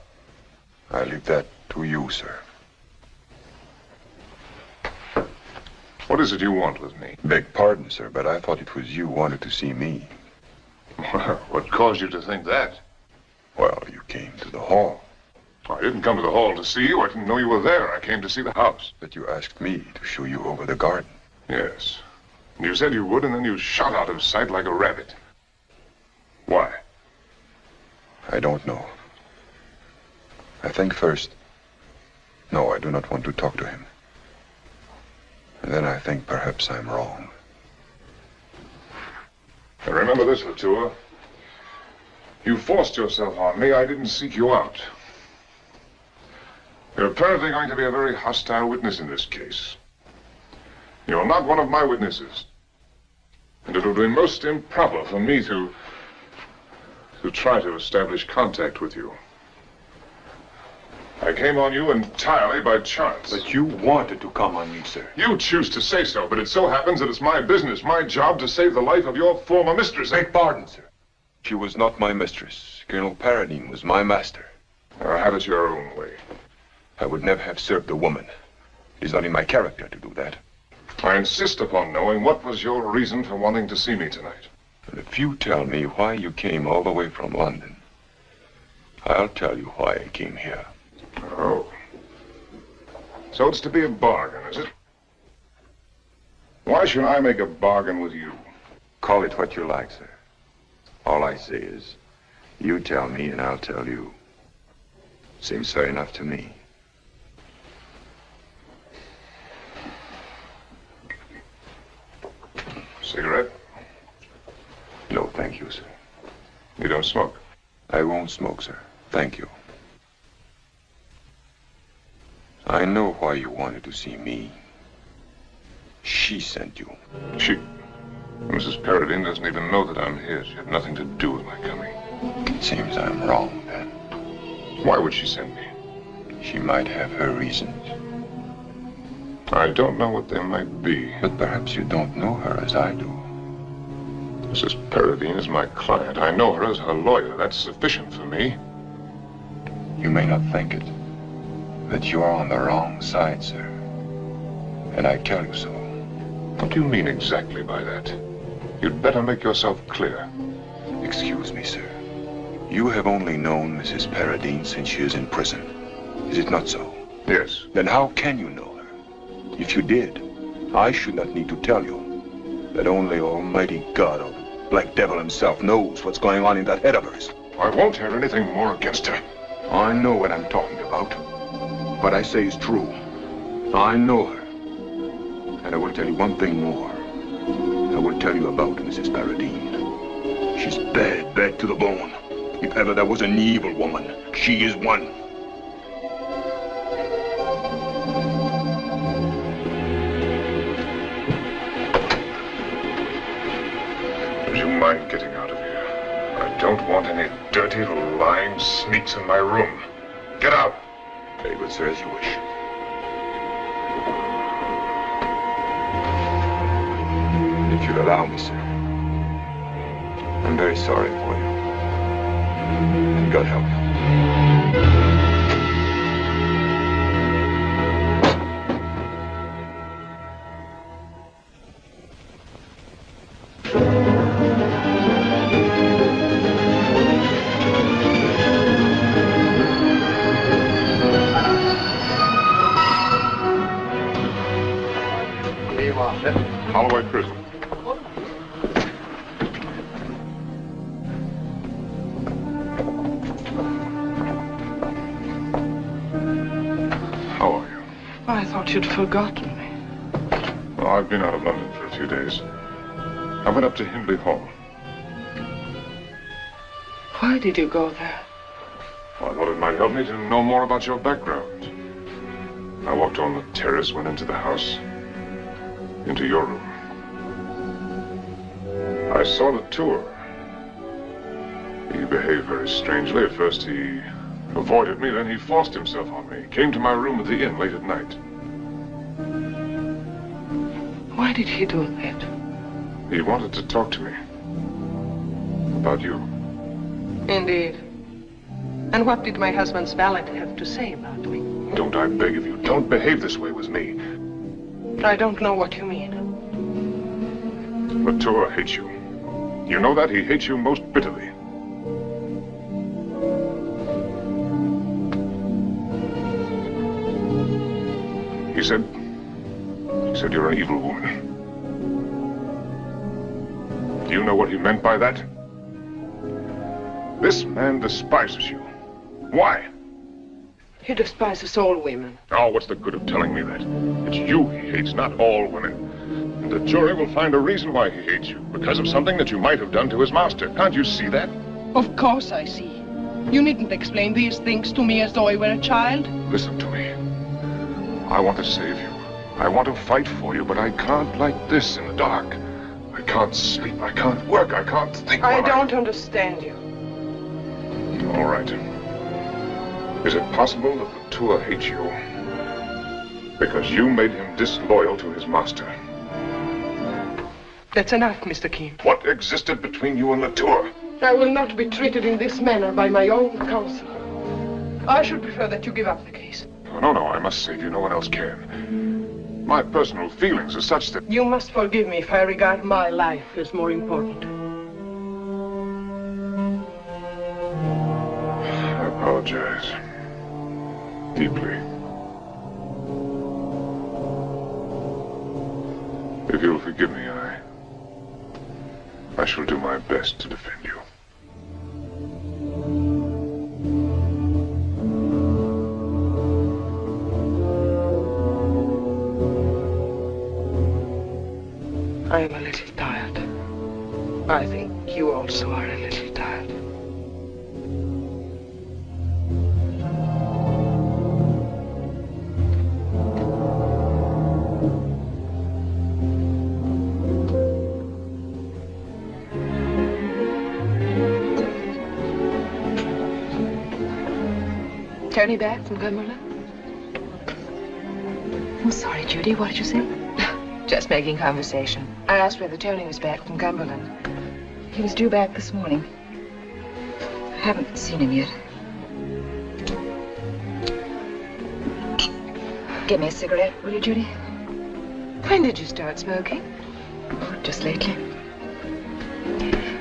I leave that to you, sir. What is it you want with me? Beg pardon, sir, but I thought it was you wanted to see me. Well, what caused you to think that? Well, you came to the hall. I didn't come to the hall to see you. I didn't know you were there. I came to see the house. But you asked me to show you over the garden. Yes. You said you would, and then you shot out of sight like a rabbit. Why? I don't know. I think first, no, I do not want to talk to him. And then I think perhaps I'm wrong. And remember this, Latour. You forced yourself on me. I didn't seek you out. You're apparently going to be a very hostile witness in this case. You're not one of my witnesses. And it would be most improper for me to try to establish contact with you. I came on you entirely by chance. But you wanted to come on me, sir. You choose to say so, but it so happens that it's my business, my job to save the life of your former mistress. Beg pardon, sir. She was not my mistress. Colonel Paradine was my master. Have it your own way. I would never have served a woman. It is not in my character to do that. I insist upon knowing what was your reason for wanting to see me tonight. And if you tell me why you came all the way from London, I'll tell you why I came here. Oh. So it's to be a bargain, is it? Why should I make a bargain with you? Call it what you like, sir. All I say is, you tell me and I'll tell you. Seems fair enough to me. Cigarette? No, thank you, sir. You don't smoke? I won't smoke, sir. Thank you. I know why you wanted to see me. She sent you. She... Mrs. Paradine doesn't even know that I'm here. She had nothing to do with my coming. It seems I'm wrong, then. Why would she send me? She might have her reasons. I don't know what they might be. But perhaps you don't know her as I do. Mrs. Paradine is my client. I know her as her lawyer. That's sufficient for me. You may not think it, but you are on the wrong side, sir. And I tell you so. What do you mean exactly by that? You'd better make yourself clear. Excuse me, sir. You have only known Mrs. Paradine since she is in prison. Is it not so? Yes. Then how can you know her? If you did, I should not need to tell you that only Almighty God or the Black Devil himself knows what's going on in that head of hers. I won't hear anything more against her. I know what I'm talking about. What I say is true. I know her. And I will tell you one thing more. I will tell you about Mrs. Paradine. She's bad, bad to the bone. If ever there was an evil woman, she is one. Would you mind getting out of here? I don't want any dirty, lying sneaks in my room. Get out! Very good, sir, as you wish. If you'd allow me, sir. I'm very sorry for you. And God help you. Holloway Prison. How are you? I thought you'd forgotten me. Well, I've been out of London for a few days. I went up to Hindley Hall. Why did you go there? Well, I thought it might help me to know more about your background. I walked on the terrace, went into the house, into your room. I saw the tour. He behaved very strangely. At first he avoided me, then he forced himself on me. Came to my room at the inn late at night. Why did he do that? He wanted to talk to me. About you. Indeed. And what did my husband's valet have to say about me? Don't I beg of you, don't behave this way with me. I don't know what you mean. Latour hates you. You know that? He hates you most bitterly. He said you're an evil woman. Do you know what he meant by that? This man despises you. Why? He despises all women. Oh, what's the good of telling me that? It's you he hates, not all women. And the jury will find a reason why he hates you, because of something that you might have done to his master. Can't you see that? Of course I see. You needn't explain these things to me as though I were a child. Listen to me. I want to save you. I want to fight for you, but I can't like this in the dark. I can't sleep, I can't work, I can't think. I don't understand you. All right. Is it possible that Latour hates you because you made him disloyal to his master? That's enough, Mr. Keane. What existed between you and Latour? I will not be treated in this manner by my own counsel. I should prefer that you give up the case. Oh, no, I must save you. No one else can. My personal feelings are such that... You must forgive me if I regard my life as more important. I apologize. Deeply. If you'll forgive me, I shall do my best to defend you. I am a little tired. I think you also are a little tired. Tony back from Cumberland? I'm sorry, Judy. What did you say? Just making conversation. I asked whether Tony was back from Cumberland. He was due back this morning. I haven't seen him yet. Get me a cigarette, will you, Judy? When did you start smoking? Oh, just lately.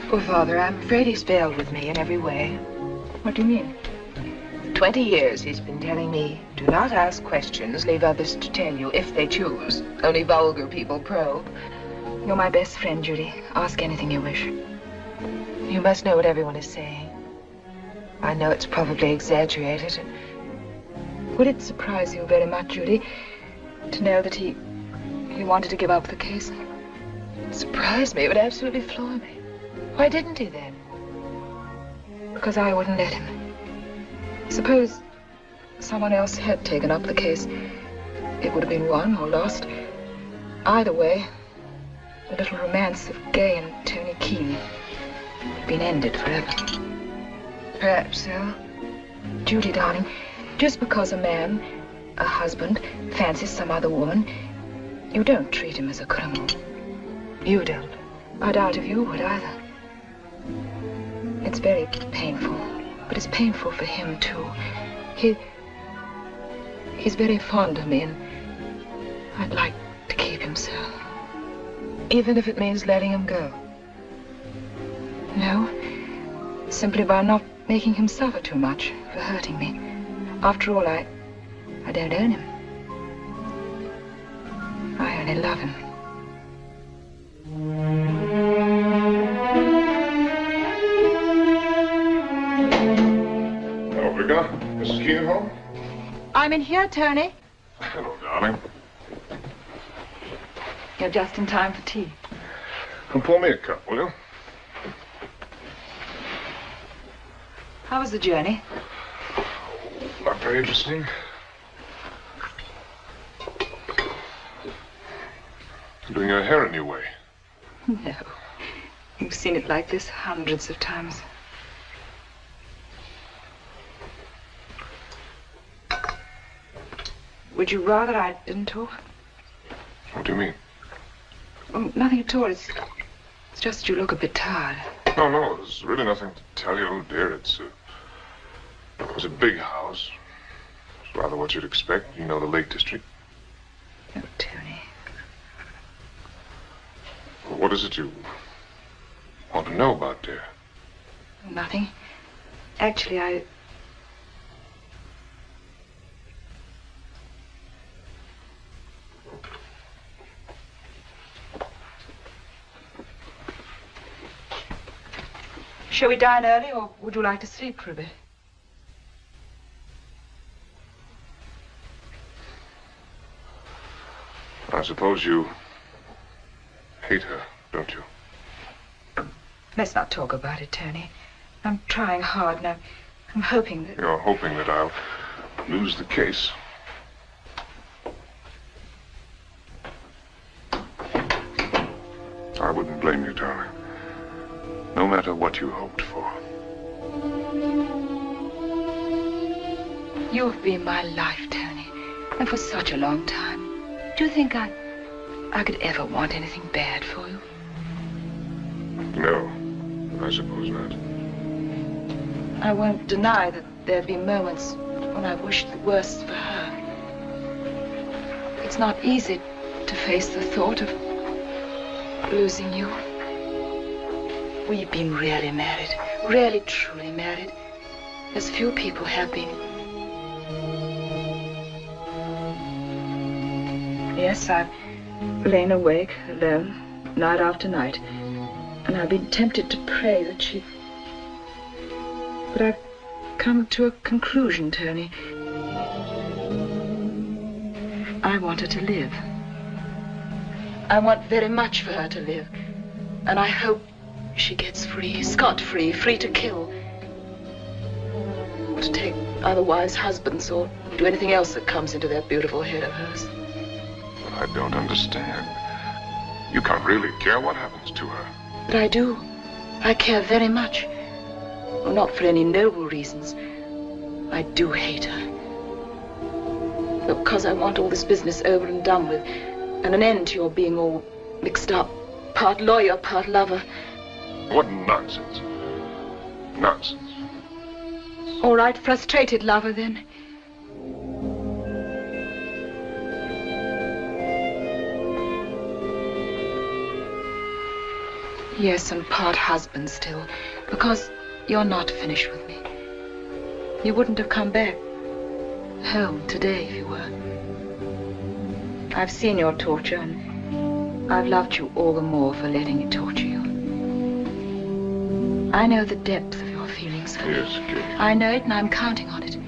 Poor father, I'm afraid he's failed with me in every way. What do you mean? 20 years he's been telling me, do not ask questions, leave others to tell you if they choose. Only vulgar people probe. You're my best friend, Judy. Ask anything you wish. You must know what everyone is saying. I know it's probably exaggerated. Would it surprise you very much, Judy, to know that he wanted to give up the case? Surprise me? It would absolutely floor me. Why didn't he then? Because I wouldn't let him. Suppose someone else had taken up the case. It would have been won or lost. Either way, the little romance of Gay and Tony Keane had been ended forever. Perhaps so. Judy, darling, just because a man, a husband, fancies some other woman, you don't treat him as a criminal. You don't. I doubt if you would either. It's very painful. But it's painful for him, too. He's very fond of me, and I'd like to keep him so. Even if it means letting him go? No. Simply by not making him suffer too much for hurting me. After all, I don't own him. I only love him. Mrs. Keane home? I'm in here, Tony. Hello, darling. You're just in time for tea. Come pour me a cup, will you? How was the journey? Not very interesting. Doing your hair a new way. No. You've seen it like this hundreds of times. Would you rather I didn't talk? What do you mean? Oh, nothing at all. It's just that you look a bit tired. No, there's really nothing to tell you, dear. It was a big house. It's rather what you'd expect. You know the Lake District. Oh, Tony. What is it you want to know about, dear? Nothing. Actually, Shall we dine early, or would you like to sleep for a bit? I suppose you hate her, don't you? Let's not talk about it, Tony. I'm trying hard, and I'm hoping that... You're hoping that I'll lose the case. I wouldn't blame you, darling. No matter what you hoped for. You've been my life, Tony, and for such a long time. Do you think I could ever want anything bad for you? No, I suppose not. I won't deny that there've been moments when I wished the worst for her. It's not easy to face the thought of losing you. We've been really married, really truly married, as few people have been. Yes, I've lain awake alone night after night, and I've been tempted to pray that she... But I've come to a conclusion, Tony. I want her to live. I want very much for her to live. And I hope she gets free, scot-free, free to kill. Or to take other wives' husbands or do anything else that comes into that beautiful head of hers. But I don't understand. You can't really care what happens to her. But I do. I care very much. Well, not for any noble reasons. I do hate her. But because I want all this business over and done with, and an end to your being all mixed up, part lawyer, part lover. What nonsense. Nonsense. All right, frustrated lover, then. Yes, and part husband still, because you're not finished with me. You wouldn't have come back home today if you were. I've seen your torture, and I've loved you all the more for letting it torture you. I know the depth of your feelings. Yes, Kate. I know it, and I'm counting on it.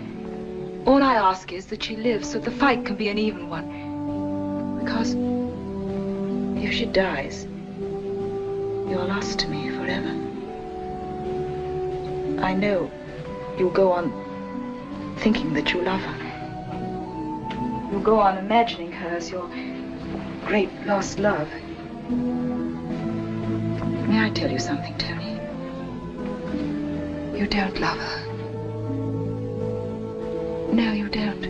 All I ask is that she lives so the fight can be an even one. Because if she dies, you're lost to me forever. I know you'll go on thinking that you love her. You'll go on imagining her as your great lost love. May I tell you something, Tony? You don't love her. No, you don't.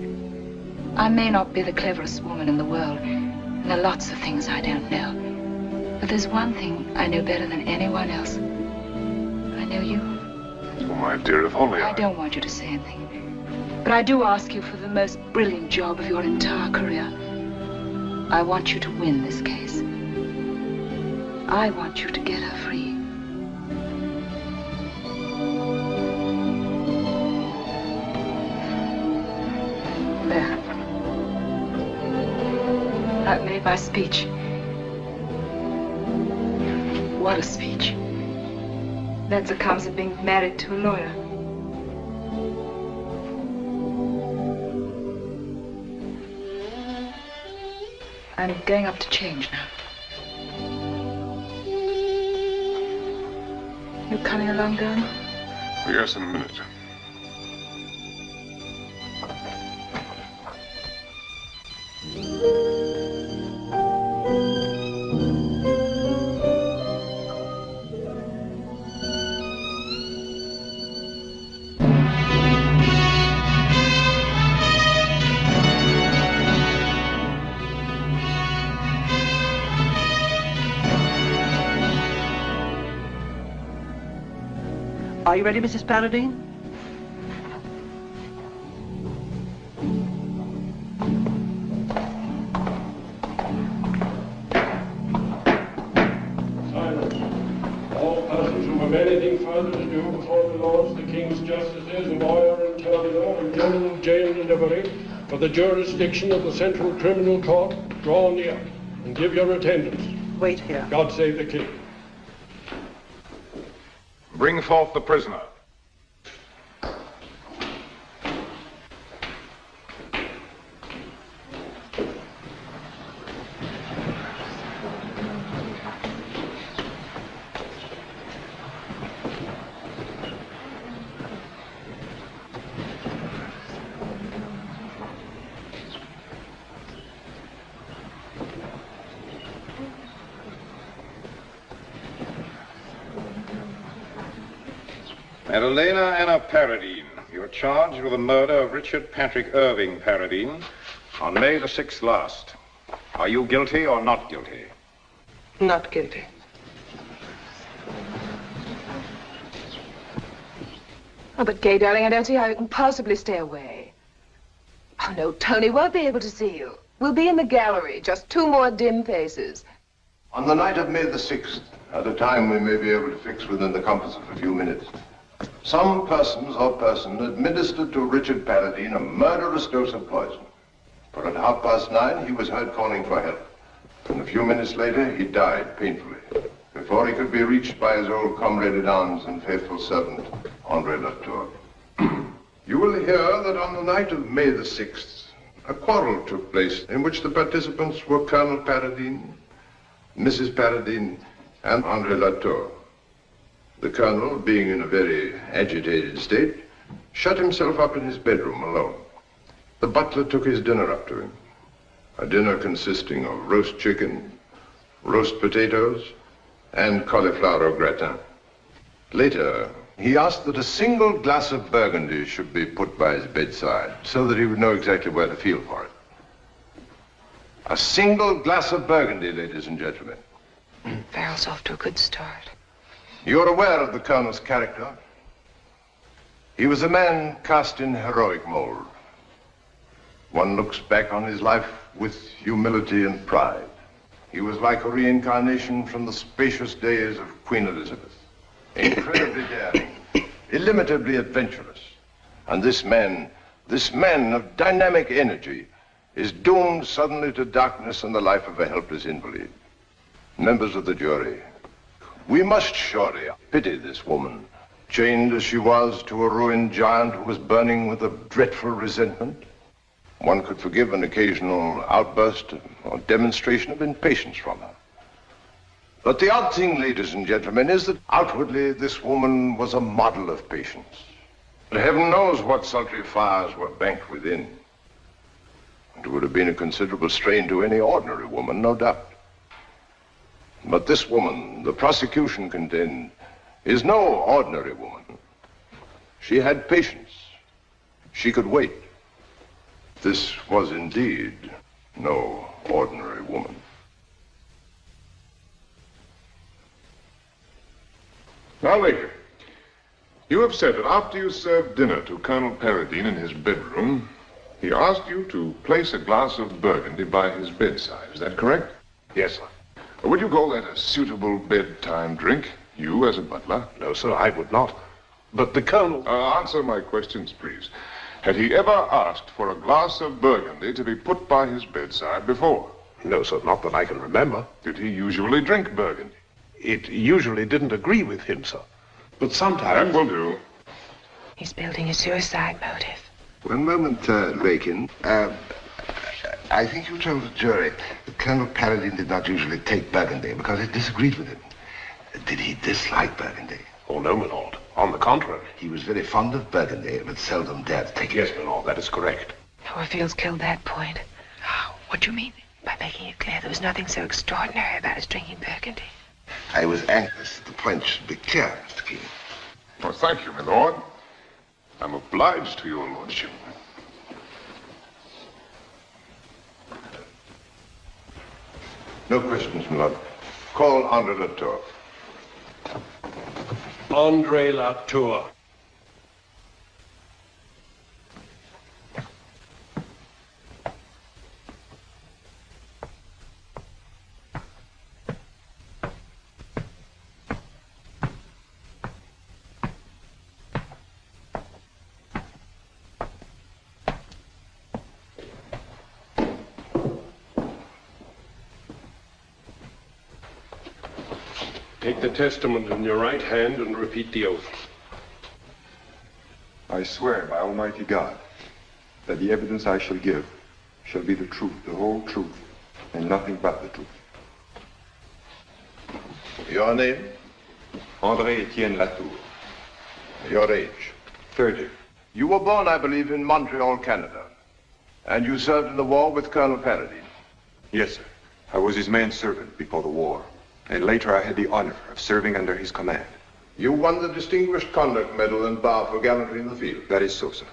I may not be the cleverest woman in the world, and there are lots of things I don't know. But there's one thing I know better than anyone else. I know you. Oh, my dear, if only I don't want you to say anything. But I do ask you for the most brilliant job of your entire career. I want you to win this case. I want you to get her free. There. I've made my speech. What a speech. That's what comes of being married to a lawyer. I'm going up to change now. You coming along, darling? Yes, in a minute. Are you ready, Mrs. Paradine? Silence. All persons who have anything further to do before the lords, the king's justices, lawyer and terminal, and general jail and livery, for the jurisdiction of the Central Criminal Court, draw near and give your attendance. Wait here. God save the king. Bring forth the prisoner. Madalena Anna Paradine, you're charged with the murder of Richard Patrick Irving Paradine on May the 6th last. Are you guilty or not guilty? Not guilty. Oh, but Kay, darling, I don't see how you can possibly stay away. Oh, no, Tony won't be able to see you. We'll be in the gallery, just two more dim faces. On the night of May the 6th, at a time we may be able to fix within the compass of a few minutes, some persons or person administered to Richard Paradine a murderous dose of poison. For at 9:30 he was heard calling for help. And a few minutes later he died painfully, before he could be reached by his old comrade-at-arms and faithful servant, André Latour. You will hear that on the night of May the 6th, a quarrel took place in which the participants were Colonel Paradine, Mrs. Paradine and Andre Latour. The colonel, being in a very agitated state, shut himself up in his bedroom alone. The butler took his dinner up to him. A dinner consisting of roast chicken, roast potatoes, and cauliflower au gratin. Later, he asked that a single glass of Burgundy should be put by his bedside so that he would know exactly where to feel for it. A single glass of Burgundy, ladies and gentlemen. Farrell's off to a good start. You're aware of the colonel's character. He was a man cast in heroic mold. One looks back on his life with humility and pride. He was like a reincarnation from the spacious days of Queen Elizabeth. Incredibly daring, illimitably adventurous. And this man of dynamic energy is doomed suddenly to darkness and the life of a helpless invalid. Members of the jury, we must surely pity this woman, chained as she was to a ruined giant who was burning with a dreadful resentment. One could forgive an occasional outburst or demonstration of impatience from her. But the odd thing, ladies and gentlemen, is that outwardly this woman was a model of patience. But heaven knows what sultry fires were banked within. It would have been a considerable strain to any ordinary woman, no doubt. But this woman, the prosecution contend, is no ordinary woman. She had patience. She could wait. This was indeed no ordinary woman. Now, lady, you have said that after you served dinner to Colonel Paradine in his bedroom, he asked you to place a glass of Burgundy by his bedside. Is that correct? Yes, sir. Would you call that a suitable bedtime drink, you as a butler? No, sir, I would not. But the colonel... Answer my questions, please. Had he ever asked for a glass of Burgundy to be put by his bedside before? No, sir, not that I can remember. Did he usually drink Burgundy? It usually didn't agree with him, sir. But sometimes... That will do. He's building a suicide motive. One moment, Lakin. I think you told the jury that Colonel Paradine did not usually take Burgundy because it disagreed with him. Did he dislike Burgundy? Oh, no, my lord. On the contrary. He was very fond of Burgundy, but seldom dared to take it. Yes, my lord, that is correct. Horfield's killed that point. Oh, what do you mean? By making it clear there was nothing so extraordinary about his drinking Burgundy. I was anxious that the point should be clear, Mr. Keane. Well, thank you, my lord. I'm obliged to your lordship. No questions, my lord. Call Andre Latour. Andre Latour. Take the testament in your right hand and repeat the oath. I swear by Almighty God that the evidence I shall give shall be the truth, the whole truth, and nothing but the truth. Your name? André Etienne Latour. Your age? 30. You were born, I believe, in Montreal, Canada. And you served in the war with Colonel Paradine. Yes, sir. I was his manservant before the war. And later I had the honor of serving under his command. You won the Distinguished Conduct Medal and Bar for gallantry in the field. That is so, sir.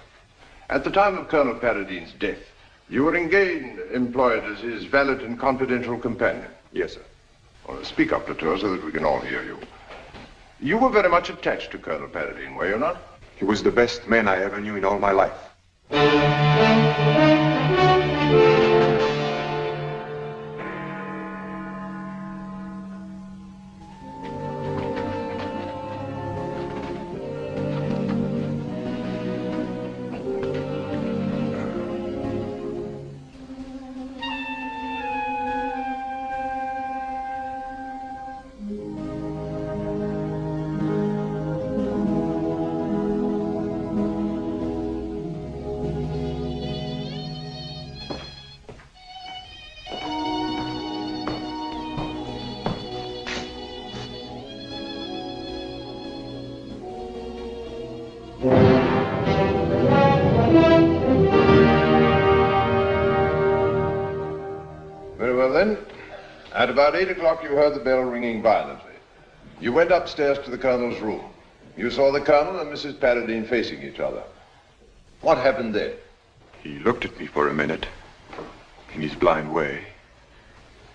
At the time of Colonel Paradine's death, you were employed as his valet and confidential companion. Yes, sir. Well, speak up, Latour, so that we can all hear you. You were very much attached to Colonel Paradine, were you not? He was the best man I ever knew in all my life. At about 8 o'clock, you heard the bell ringing violently. You went upstairs to the Colonel's room. You saw the Colonel and Mrs. Paradine facing each other. What happened then? He looked at me for a minute, in his blind way,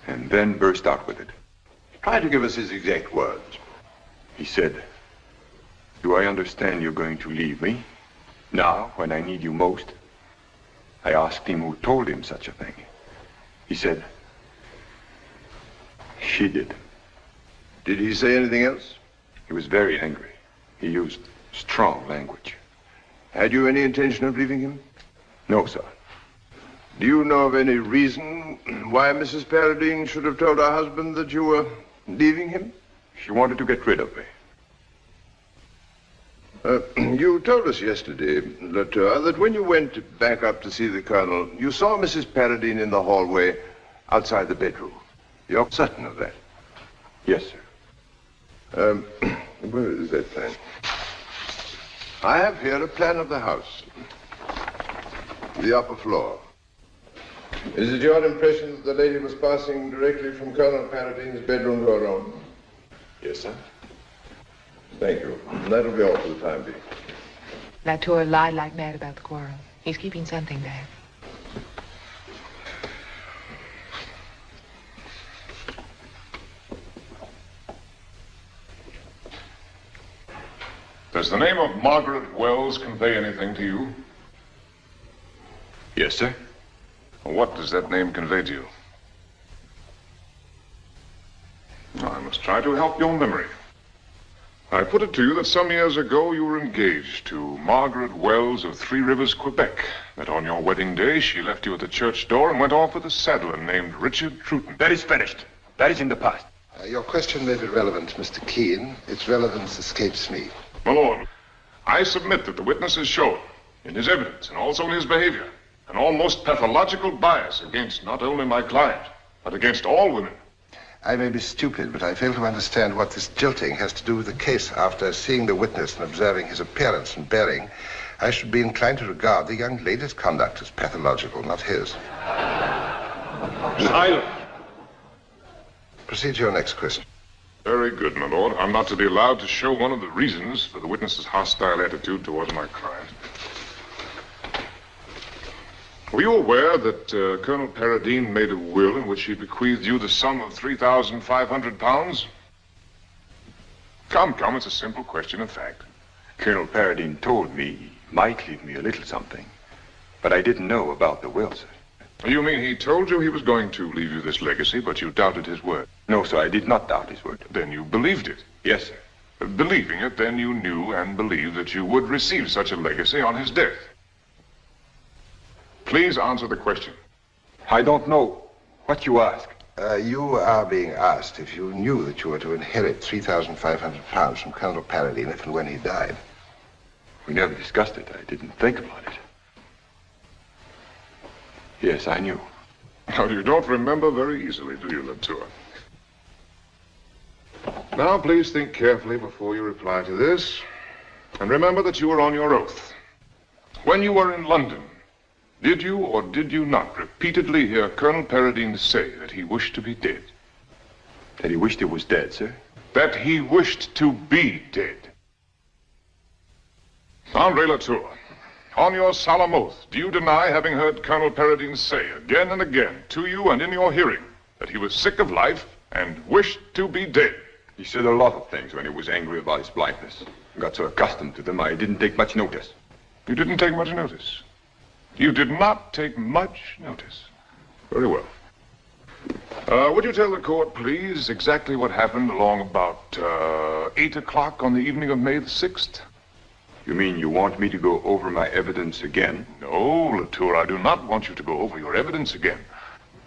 and then burst out with it. Try to give us his exact words. He said, "Do I understand you're going to leave me? Now, when I need you most?" I asked him who told him such a thing. He said, "She did." Did he say anything else? He was very angry. He used strong language. Had you any intention of leaving him? No, sir. Do you know of any reason why Mrs. Paradine should have told her husband that you were leaving him? She wanted to get rid of me. You told us yesterday, Latour, that when you went back up to see the Colonel, you saw Mrs. Paradine in the hallway outside the bedroom. You're certain of that? Yes, sir. Where is that plan? I have here a plan of the house. The upper floor. Is it your impression that the lady was passing directly from Colonel Paradine's bedroom to her own? Yes, sir. Thank you. That'll be all for the time being. Latour lied like mad about the quarrel. He's keeping something back. Does the name of Margaret Wells convey anything to you? Yes, sir. What does that name convey to you? I must try to help your memory. I put it to you that some years ago you were engaged to Margaret Wells of Three Rivers, Quebec. That on your wedding day she left you at the church door and went off with a saddler named Richard Truton. That is finished. That is in the past. Your question may be relevant, Mr. Keane. Its relevance escapes me. My lord, I submit that the witness has shown, in his evidence and also in his behavior, an almost pathological bias against not only my client, but against all women. I may be stupid, but I fail to understand what this jilting has to do with the case. After seeing the witness and observing his appearance and bearing, I should be inclined to regard the young lady's conduct as pathological, not his. Silence. Proceed to your next question. Very good, my lord. I'm not to be allowed to show one of the reasons for the witness's hostile attitude towards my client. Were you aware that Colonel Paradine made a will in which he bequeathed you the sum of £3,500? Come, it's a simple question of fact. Colonel Paradine told me he might leave me a little something, but I didn't know about the will, sir. You mean he told you he was going to leave you this legacy, but you doubted his word? No, sir, I did not doubt his word. Then you believed it? Yes, sir. Believing it, then you knew and believed that you would receive such a legacy on his death. Please answer the question. I don't know what you ask. You are being asked if you knew that you were to inherit £3,500 from Colonel Paradine if and when he died. We never discussed it. I didn't think about it. Yes, I knew. Now, you don't remember very easily, do you, Latour? Now, please think carefully before you reply to this. And remember that you were on your oath. When you were in London, did you or did you not repeatedly hear Colonel Paradine say that he wished to be dead? That he wished he was dead, sir? That he wished to be dead. Andre Latour, on your solemn oath, do you deny having heard Colonel Paradine say again and again to you and in your hearing that he was sick of life and wished to be dead? He said a lot of things when he was angry about his blindness. I got so accustomed to them, I didn't take much notice. You didn't take much notice? You did not take much notice. Very well. Would you tell the court, please, exactly what happened along about 8 o'clock on the evening of May the 6th? You mean you want me to go over my evidence again? No, Latour, I do not want you to go over your evidence again.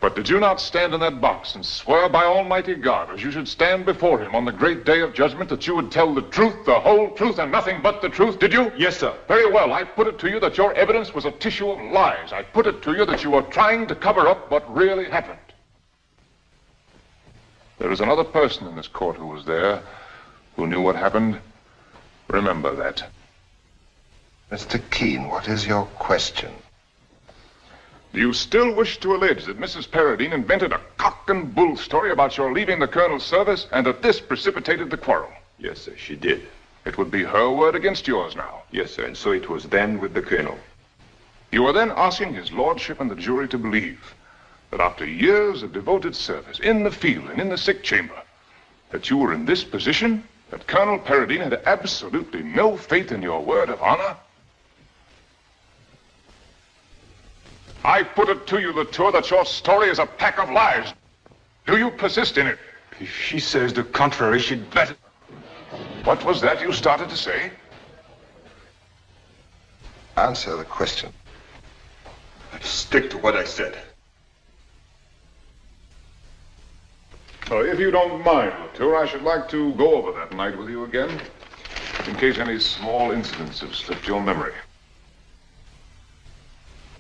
But did you not stand in that box and swear by Almighty God, as you should stand before him on the great day of judgment, that you would tell the truth, the whole truth, and nothing but the truth? Did you? Yes, sir. Very well. I put it to you that your evidence was a tissue of lies. I put it to you that you were trying to cover up what really happened. There is another person in this court who was there, who knew what happened. Remember that. Mr. Keane, what is your question? Do you still wish to allege that Mrs. Paradine invented a cock and bull story about your leaving the Colonel's service and that this precipitated the quarrel? Yes, sir, she did. It would be her word against yours now. Yes, sir, and so it was then with the Colonel. You are then asking his lordship and the jury to believe that after years of devoted service in the field and in the sick chamber, that you were in this position, that Colonel Paradine had absolutely no faith in your word of honor? I put it to you, Latour, that your story is a pack of lies. Do you persist in it? If she says the contrary, she'd better... What was that you started to say? Answer the question. I stick to what I said. If you don't mind, Latour, I should like to go over that night with you again, in case any small incidents have slipped your memory.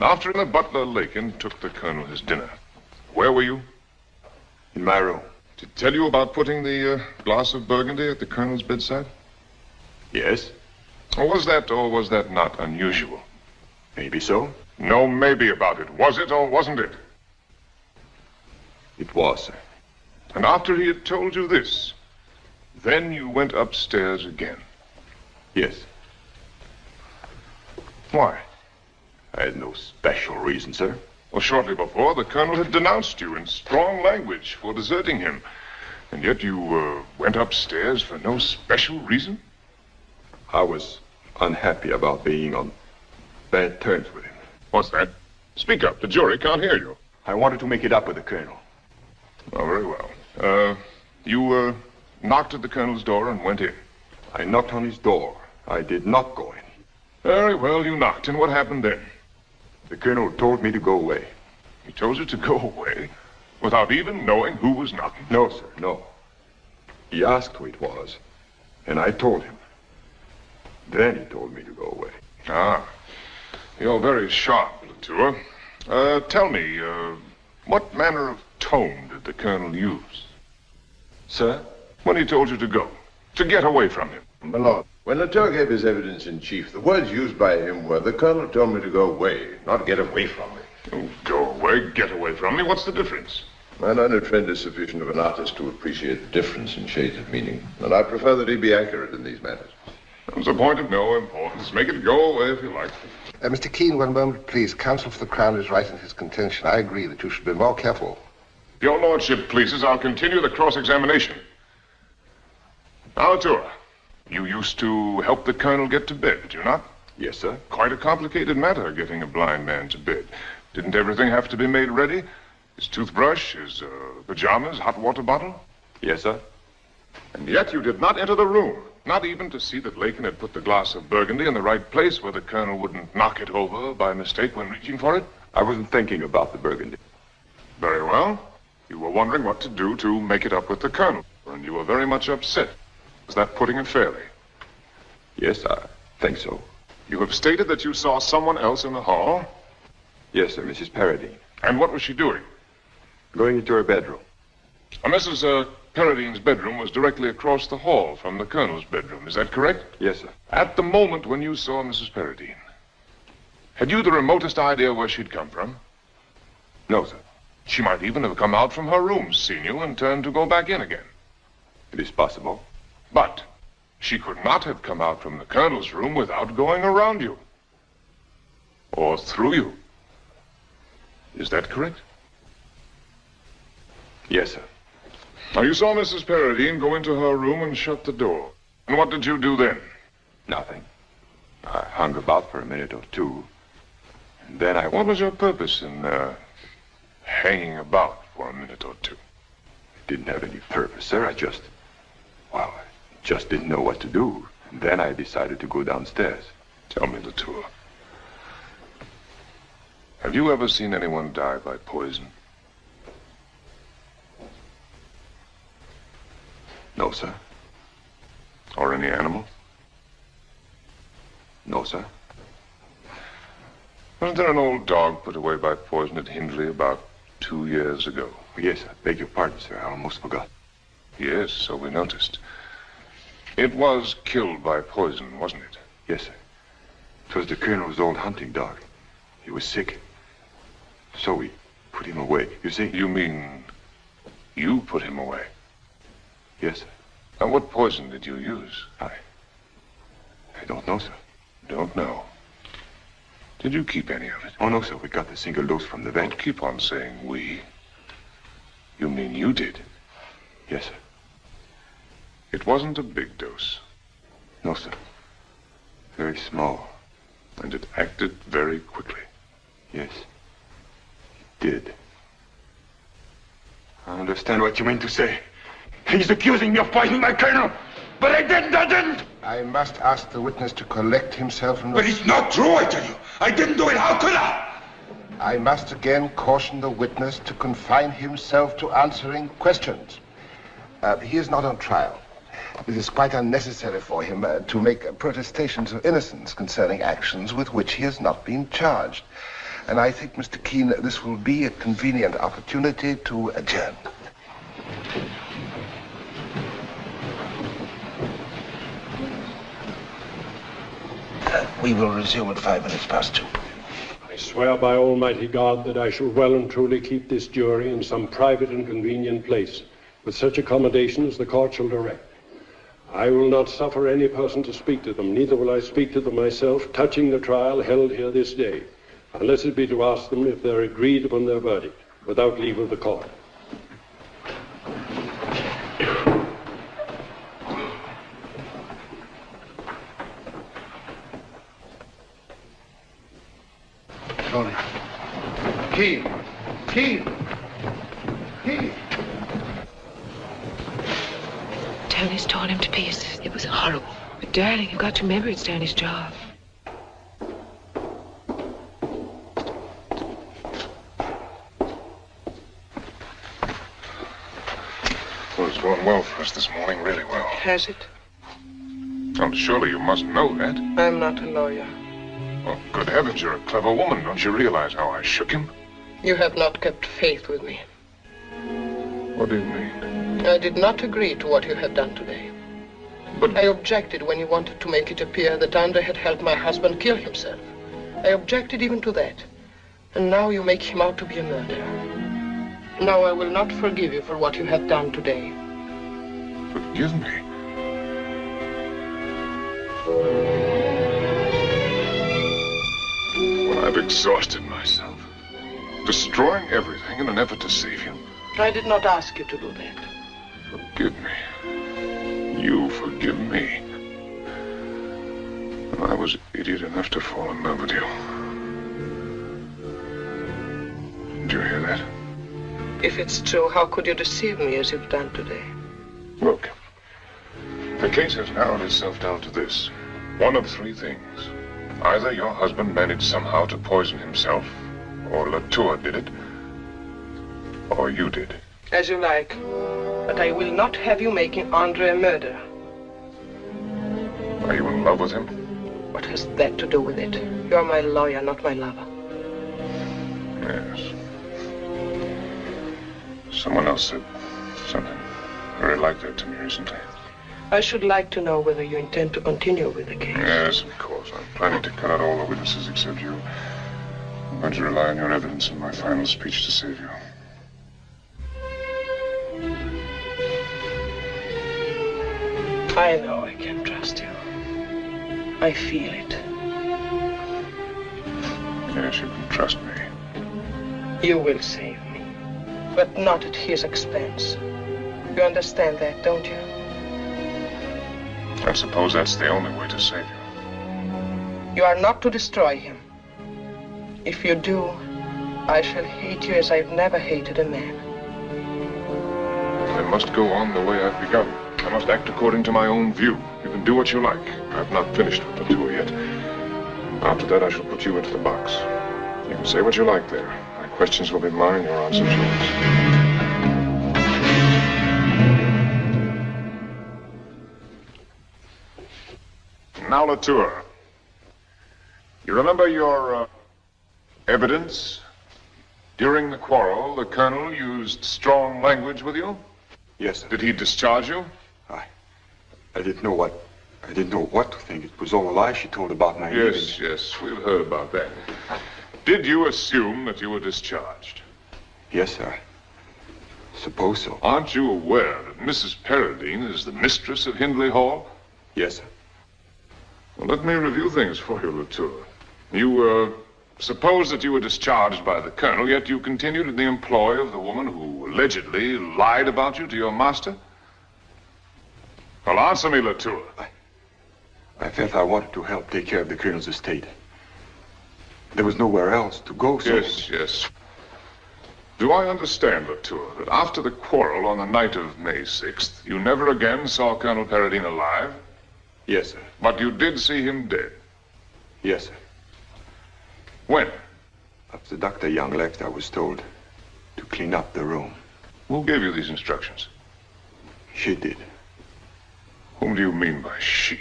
After the butler, Lakin, took the Colonel his dinner, where were you? In my room. Did he tell you about putting the glass of Burgundy at the Colonel's bedside? Yes. Or was that not unusual? Maybe so. No maybe about it. Was it or wasn't it? It was, sir. And after he had told you this, then you went upstairs again? Yes. Why? I had no special reason, sir. Well, shortly before, the Colonel had denounced you in strong language for deserting him. And yet you went upstairs for no special reason? I was unhappy about being on bad terms with him. What's that? Speak up. The jury can't hear you. I wanted to make it up with the Colonel. Oh, very well. You knocked at the Colonel's door and went in. I knocked on his door. I did not go in. Very well, you knocked. And what happened then? The Colonel told me to go away. He told you to go away without even knowing who was knocking? No, sir, no. He asked who it was, and I told him. Then he told me to go away. Ah, you're very sharp, Latour. Tell me, what manner of tone did the Colonel use? Sir? When he told you to go, to get away from him. My lord, when Latour gave his evidence in chief, the words used by him were, the Colonel told me to go away, not get away from me. Oh, go away, get away from me. What's the difference? My learned friend is sufficient of an artist to appreciate the difference in shades of meaning, and I prefer that he be accurate in these matters. It's a point of no importance. Make it go away if you like. Mr. Keane, one moment, please. Counsel for the Crown is right in his contention. I agree that you should be more careful. If your lordship pleases, I'll continue the cross-examination. Now, Latour, you used to help the Colonel get to bed, did you not? Yes, sir. Quite a complicated matter, getting a blind man to bed. Didn't everything have to be made ready? His toothbrush, his pajamas, hot water bottle? Yes, sir. And yet you did not enter the room, not even to see that Lakin had put the glass of Burgundy in the right place where the Colonel wouldn't knock it over by mistake when reaching for it? I wasn't thinking about the Burgundy. Very well. You were wondering what to do to make it up with the Colonel, and you were very much upset. Is that putting it fairly? Yes, I think so. You have stated that you saw someone else in the hall? Yes, sir, Mrs. Paradine. And what was she doing? Going into her bedroom. Mrs. Paradine's bedroom was directly across the hall from the Colonel's bedroom. Is that correct? Yes, sir. At the moment when you saw Mrs. Paradine, had you the remotest idea where she'd come from? No, sir. She might even have come out from her room, seen you, and turned to go back in again. It is possible. But she could not have come out from the Colonel's room without going around you. Or through you. Is that correct? Yes, sir. Now, you saw Mrs. Paradine go into her room and shut the door. And what did you do then? Nothing. I hung about for a minute or two. And then I... What was your purpose in, hanging about for a minute or two? I didn't have any purpose, sir. I just didn't know what to do. And then I decided to go downstairs. Tell me, Latour. Have you ever seen anyone die by poison? No, sir. Or any animal? No, sir. Wasn't there an old dog put away by poison at Hindley about 2 years ago? Yes, I beg your pardon, sir. I almost forgot. Yes, so we noticed. It was killed by poison, wasn't it? Yes, sir. It was the Colonel's old hunting dog. He was sick. So we put him away, you see? You mean you put him away? Yes, sir. And what poison did you use? I don't know, sir. Don't know. Did you keep any of it? Oh, no, sir. We got the single dose from the vet. Don't keep on saying we. You mean you did? Yes, sir. It wasn't a big dose. No, sir. Very small. And it acted very quickly. Yes, it did. I understand what you mean to say. He's accusing me of poisoning my colonel. But I didn't! I must ask the witness to collect himself from the... But it's not true, I tell you. I didn't do it. How could I? I must again caution the witness to confine himself to answering questions. He is not on trial. It is quite unnecessary for him to make protestations of innocence concerning actions with which he has not been charged. And I think, Mr. Keane, this will be a convenient opportunity to adjourn. We will resume at 5 minutes past 2. I swear by Almighty God that I shall well and truly keep this jury in some private and convenient place, with such accommodation as the court shall direct. I will not suffer any person to speak to them, neither will I speak to them myself, touching the trial held here this day, unless it be to ask them if they're agreed upon their verdict, without leave of the court. Tony. Keane! Keane! Keane! Tony's torn him to pieces. It was horrible. But darling, you've got to remember it's Tony's job. Well, it's going well for us this morning, really well. Has it? Oh, surely you must know that. I'm not a lawyer. Oh, good heavens, you're a clever woman. Don't you realize how I shook him? You have not kept faith with me. What do you mean? I did not agree to what you have done today. But I objected when you wanted to make it appear that Andre had helped my husband kill himself. I objected even to that. And now you make him out to be a murderer. Now I will not forgive you for what you have done today. Forgive me? When I've exhausted myself, destroying everything in an effort to save you. I did not ask you to do that. Forgive me. You forgive me. I was idiot enough to fall in love with you. Did you hear that? If it's true, how could you deceive me as you've done today? Look, the case has narrowed itself down to this. One of three things. Either your husband managed somehow to poison himself, or Latour did it, or you did. As you like. But I will not have you making Andre a murderer. Are you in love with him? What has that to do with it? You're my lawyer, not my lover. Yes. Someone else said something very like that to me recently. I should like to know whether you intend to continue with the case. Yes, of course. I'm planning to cut out all the witnesses except you. I'm going to rely on your evidence in my final speech to save you. I know I can trust you. I feel it. Yes, you can trust me. You will save me, but not at his expense. You understand that, don't you? I suppose that's the only way to save you. You are not to destroy him. If you do, I shall hate you as I've never hated a man. I must go on the way I've begun. I must act according to my own view. You can do what you like. I've not finished with the tour yet. After that, I shall put you into the box. You can say what you like there. My questions will be mine, your answers yours. Now, Latour, you remember your evidence? During the quarrel, the colonel used strong language with you? Yes, sir. Did he discharge you? I didn't know what to think. It was all a lie she told about my Yes, we've heard about that. Did you assume that you were discharged? Yes, sir. Suppose so. Aren't you aware that Mrs. Paradine is the mistress of Hindley Hall? Yes, sir. Well, let me review things for you, Latour. You, suppose that you were discharged by the colonel, yet you continued in the employ of the woman who allegedly lied about you to your master? Well, answer me, Latour. I felt I wanted to help take care of the colonel's estate. There was nowhere else to go, so... Yes. Do I understand, Latour, that after the quarrel on the night of May 6th, you never again saw Colonel Paradine alive? Yes, sir. But you did see him dead? Yes, sir. When? After Dr. Young left, I was told to clean up the room. Who gave you these instructions? She did. Whom do you mean by she?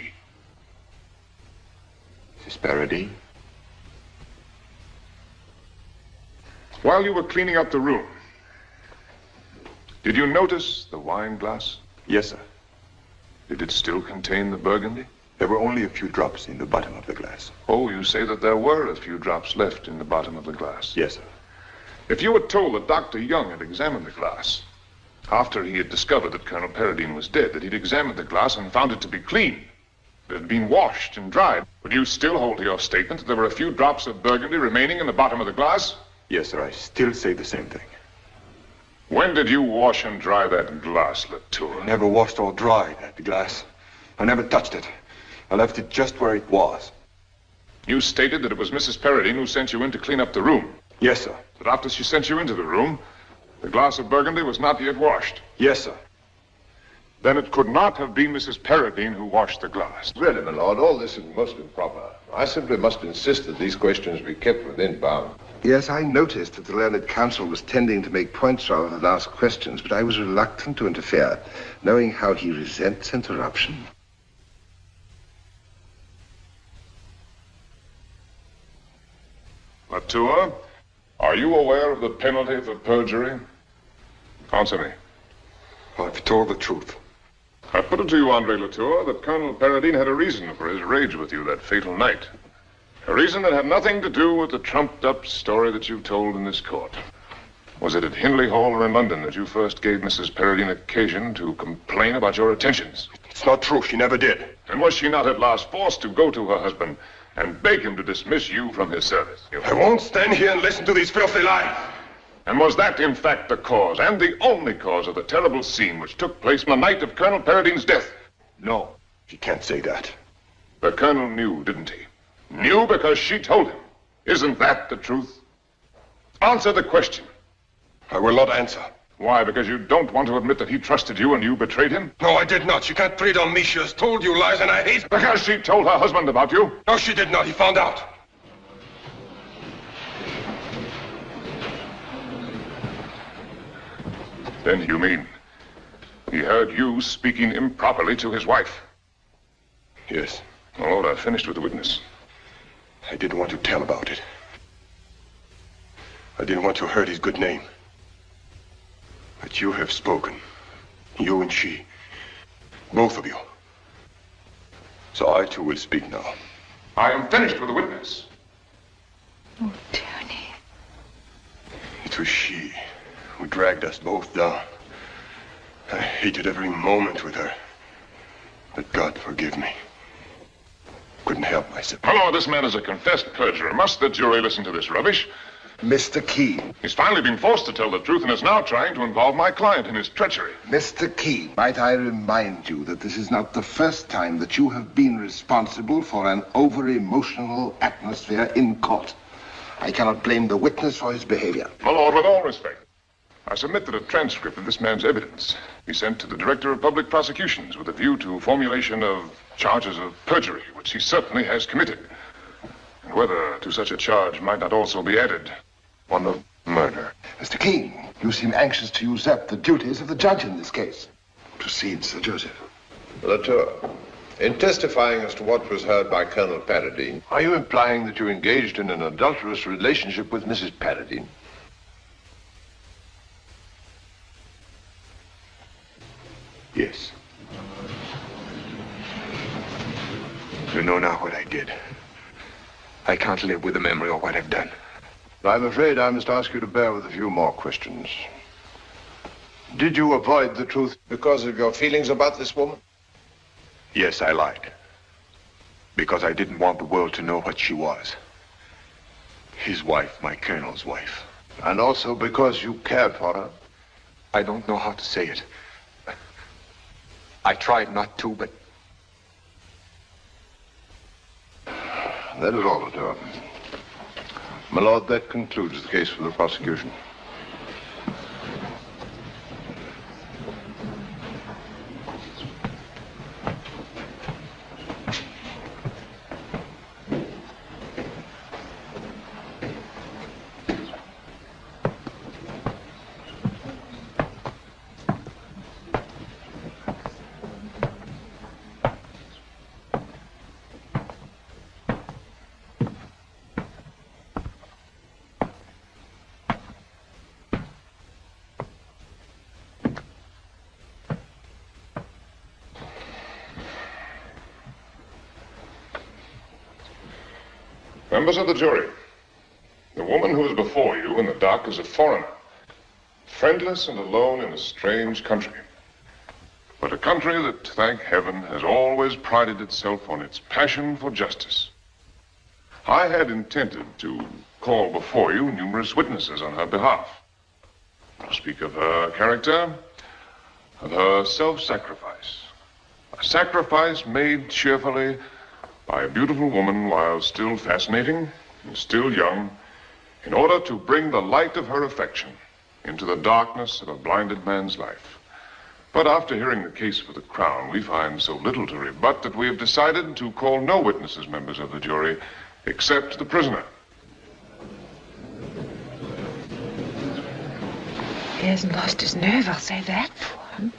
Mrs. Paradine. While you were cleaning up the room, did you notice the wine glass? Yes, sir. Did it still contain the burgundy? There were only a few drops in the bottom of the glass. Oh, you say that there were a few drops left in the bottom of the glass? Yes, sir. If you were told that Dr. Young had examined the glass, after he had discovered that Colonel Paradine was dead, that he'd examined the glass and found it to be clean, that it had been washed and dried, would you still hold to your statement that there were a few drops of burgundy remaining in the bottom of the glass? Yes, sir. I still say the same thing. When did you wash and dry that glass, Latour? I never washed or dried that glass. I never touched it. I left it just where it was. You stated that it was Mrs. Paradine who sent you in to clean up the room. Yes, sir. That after she sent you into the room, the glass of burgundy was not yet washed. Yes, sir. Then it could not have been Mrs. Paradine who washed the glass. Really, my lord, all this is most improper. I simply must insist that these questions be kept within bounds. Yes, I noticed that the learned counsel was tending to make points rather than ask questions, but I was reluctant to interfere, knowing how he resents interruption. Latour, are you aware of the penalty for perjury? Answer me. I've told the truth. I put it to you, Andre Latour, that Colonel Paradine had a reason for his rage with you that fatal night. A reason that had nothing to do with the trumped-up story that you told in this court. Was it at Hindley Hall or in London that you first gave Mrs. Paradine occasion to complain about your attentions? It's not true. She never did. And was she not at last forced to go to her husband and beg him to dismiss you from his service? I won't stand here and listen to these filthy lies. And was that, in fact, the cause, and the only cause of the terrible scene which took place on the night of Colonel Paradine's death? No, she can't say that. The colonel knew, didn't he? Knew because she told him. Isn't that the truth? Answer the question. I will not answer. Why? Because you don't want to admit that he trusted you and you betrayed him? No, I did not. She can't put it on me. She has told you lies and I hate... Because she told her husband about you? No, she did not. He found out. Then you mean he heard you speaking improperly to his wife? Yes. My lord, I've finished with the witness. I didn't want to tell about it. I didn't want to hurt his good name. But you have spoken. You and she. Both of you. So I too will speak now. I am finished with the witness. Oh, Tony. It was she who dragged us both down. I hated every moment with her. But God forgive me. Couldn't help myself. My lord, this man is a confessed perjurer. Must the jury listen to this rubbish? Mr. Keane. He's finally been forced to tell the truth and is now trying to involve my client in his treachery. Mr. Keane, might I remind you that this is not the first time that you have been responsible for an over-emotional atmosphere in court. I cannot blame the witness for his behavior. My lord, with all respect, I submit that a transcript of this man's evidence be sent to the Director of Public Prosecutions with a view to formulation of charges of perjury, which he certainly has committed. And whether to such a charge might not also be added one of murder. Mr. Keane, you seem anxious to usurp the duties of the judge in this case. Proceed, Sir Joseph. Latour, in testifying as to what was heard by Colonel Paradine, are you implying that you engaged in an adulterous relationship with Mrs. Paradine? Yes. You know now what I did. I can't live with the memory of what I've done. I'm afraid I must ask you to bear with a few more questions. Did you avoid the truth because of your feelings about this woman? Yes, I lied. Because I didn't want the world to know what she was. His wife, my colonel's wife. And also because you cared for her? I don't know how to say it. I tried not to, but... That is all, Todd. My lord, that concludes the case for the prosecution. Members of the jury, the woman who is before you in the dock is a foreigner, friendless and alone in a strange country. But a country that, thank heaven, has always prided itself on its passion for justice. I had intended to call before you numerous witnesses on her behalf, to speak of her character, of her self-sacrifice. A sacrifice made cheerfully by a beautiful woman while still fascinating and still young, in order to bring the light of her affection into the darkness of a blinded man's life. But after hearing the case for the Crown, we find so little to rebut that we have decided to call no witnesses members of the jury except the prisoner. He hasn't lost his nerve, I'll say that for him.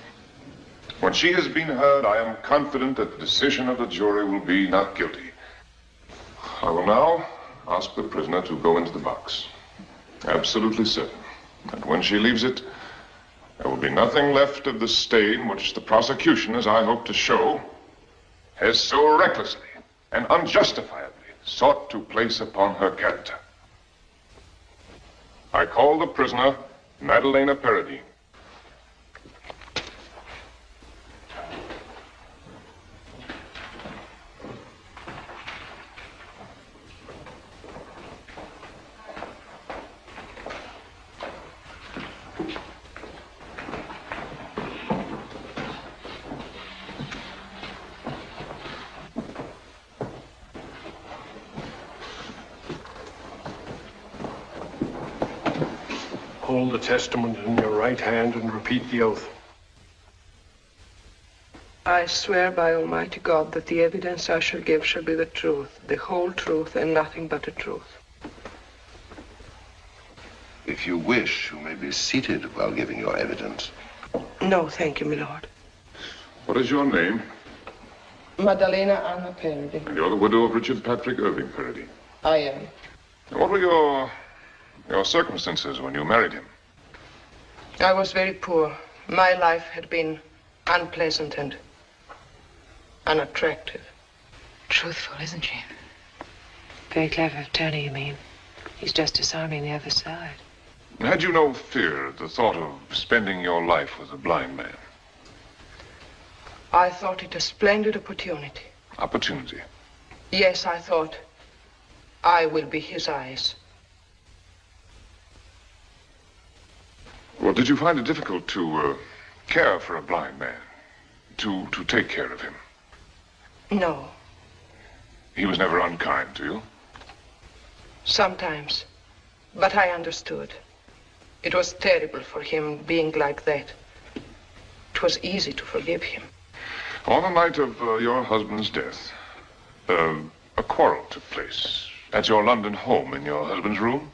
When she has been heard, I am confident that the decision of the jury will be not guilty. I will now ask the prisoner to go into the box. Absolutely certain that when she leaves it, there will be nothing left of the stain which the prosecution, as I hope to show, has so recklessly and unjustifiably sought to place upon her character. I call the prisoner Madalena Paradine. Hold the testament in your right hand and repeat the oath. I swear by Almighty God that the evidence I shall give shall be the truth, the whole truth, and nothing but the truth. If you wish, you may be seated while giving your evidence. No, thank you, my lord. What is your name? Madalena Anna Paradine. And you're the widow of Richard Patrick Irving Paradine. I am. And what were your circumstances when you married him? I was very poor. My life had been unpleasant and unattractive. Truthful, isn't she? Very clever of Tony, you mean. He's just disarming the other side. Had you no fear at the thought of spending your life with a blind man? I thought it a splendid opportunity. Opportunity? Yes, I thought I will be his eyes. Well, did you find it difficult to care for a blind man? To take care of him? No. He was never unkind to you? Sometimes. But I understood. It was terrible for him being like that. It was easy to forgive him. On the night of your husband's death, a quarrel took place at your London home in your husband's room?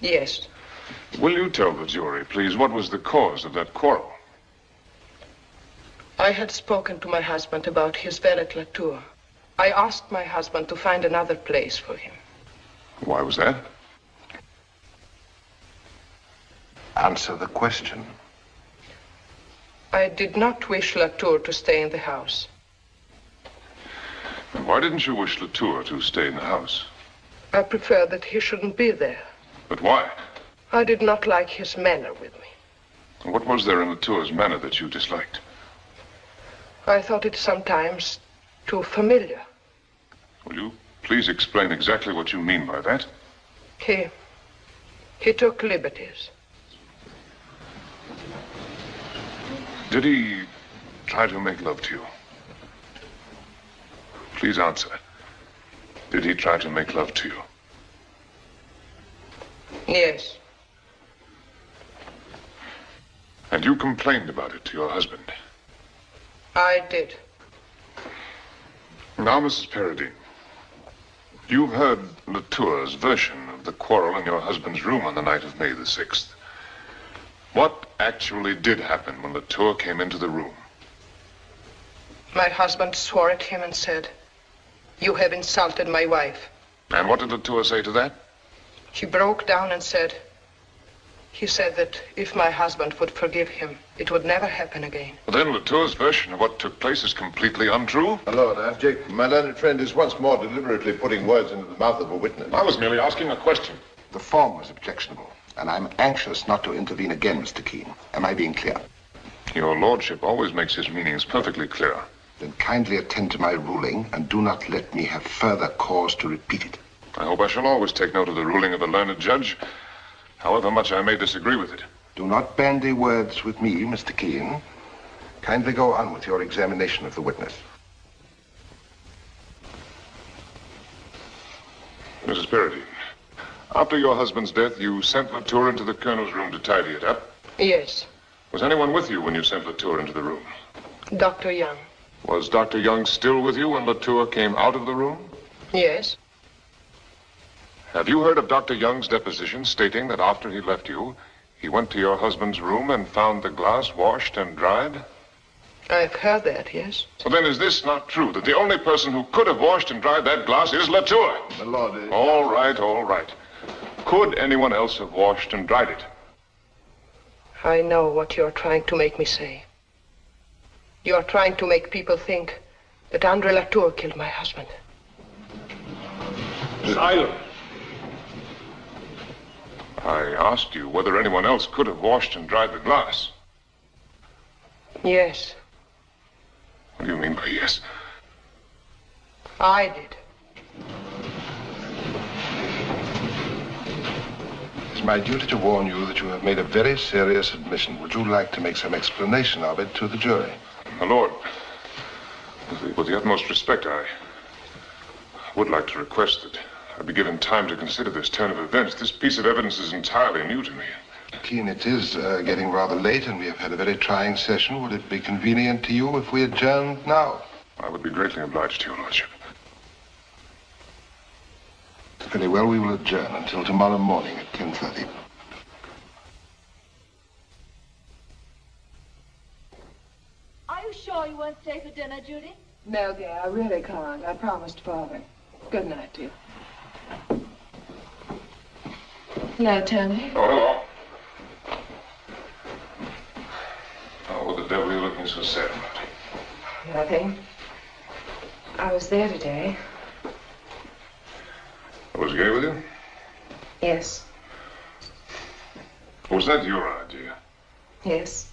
Yes. Will you tell the jury, please, what was the cause of that quarrel? I had spoken to my husband about his valet Latour. I asked my husband to find another place for him. Why was that? Answer the question. I did not wish Latour to stay in the house. And why didn't you wish Latour to stay in the house? I preferred that he shouldn't be there. But why? I did not like his manner with me. What was there in Latour's manner that you disliked? I thought it sometimes too familiar. Will you please explain exactly what you mean by that? He took liberties. Did he try to make love to you? Please answer. Did he try to make love to you? Yes. And you complained about it to your husband? I did. Now, Mrs. Paradine, you've heard Latour's version of the quarrel in your husband's room on the night of May the 6th. What actually did happen when Latour came into the room? My husband swore at him and said, "You have insulted my wife." And what did Latour say to that? He broke down and said that if my husband would forgive him, it would never happen again. Well, then Latour's version of what took place is completely untrue. My lord, I object. My learned friend is once more deliberately putting words into the mouth of a witness. I was merely asking a question. The form was objectionable, and I'm anxious not to intervene again, Mr. Keane. Am I being clear? Your lordship always makes his meanings perfectly clear. Then kindly attend to my ruling, and do not let me have further cause to repeat it. I hope I shall always take note of the ruling of a learned judge, however much I may disagree with it. Do not bandy words with me, Mr. Keane. Kindly go on with your examination of the witness. Mrs. Paradine, after your husband's death, you sent Latour into the colonel's room to tidy it up? Yes. Was anyone with you when you sent Latour into the room? Dr. Young. Was Dr. Young still with you when Latour came out of the room? Yes. Have you heard of Dr. Young's deposition stating that after he left you, he went to your husband's room and found the glass washed and dried? I've heard that, yes. So then is this not true, that the only person who could have washed and dried that glass is Latour? My lord... All right, all right. Could anyone else have washed and dried it? I know what you're trying to make me say. You're trying to make people think that Andre Latour killed my husband. Silence. I asked you whether anyone else could have washed and dried the glass. Yes. What do you mean by yes? I did. It's my duty to warn you that you have made a very serious admission. Would you like to make some explanation of it to the jury? My lord, with the utmost respect, I would like to request that I be given time to consider this turn of events. This piece of evidence is entirely new to me. Keane, it is getting rather late, and we have had a very trying session. Would it be convenient to you if we adjourned now? I would be greatly obliged to your lordship. Very well, we will adjourn until tomorrow morning at 10:30. Are you sure you won't stay for dinner, Judy? No, dear, I really can't. I promised Father. Good night, dear. Hello, Tony. Oh, hello. Oh, what the devil are you looking so sad about? Nothing. I was there today. Was Gay with you? Yes. Was that your idea? Yes.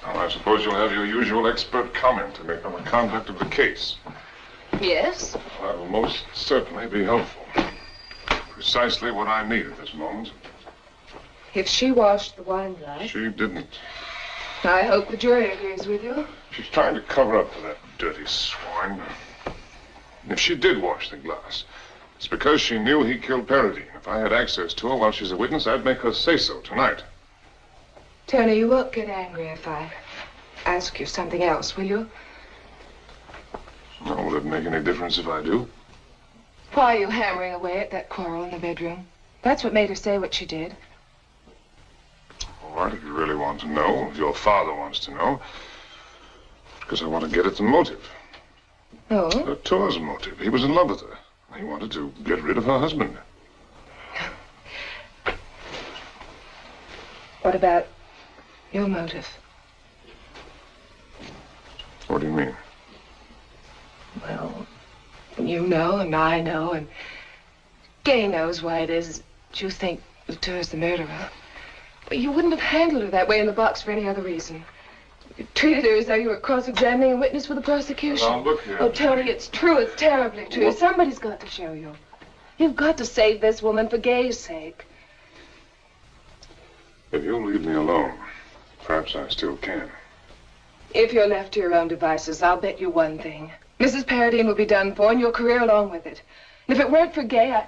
Now, I suppose you'll have your usual expert comment to make on the conduct of the case. Yes? That will most certainly be helpful. Precisely what I need at this moment. If she washed the wine glass... She didn't. I hope the jury agrees with you. She's trying to cover up for that dirty swine. If she did wash the glass, it's because she knew he killed Paradine. If I had access to her while she's a witness, I'd make her say so tonight. Tony, you won't get angry if I ask you something else, will you? Oh, will it make any difference if I do? Why are you hammering away at that quarrel in the bedroom? That's what made her say what she did. All right, if you really want to know, if your father wants to know, because I want to get at the motive. Oh? Latour's motive. He was in love with her. He wanted to get rid of her husband. What about your motive? What do you mean? Well, you know, and I know, and Gay knows why it is that you think Latour's the murderer. But you wouldn't have handled her that way in the box for any other reason. You treated her as though you were cross-examining a witness for the prosecution. Now, look here. Oh, Tony, it's true. It's terribly true. What? Somebody's got to show you. You've got to save this woman for Gay's sake. If you'll leave me alone, perhaps I still can. If you're left to your own devices, I'll bet you one thing. Mrs. Paradine will be done for, and your career along with it. And if it weren't for Gay,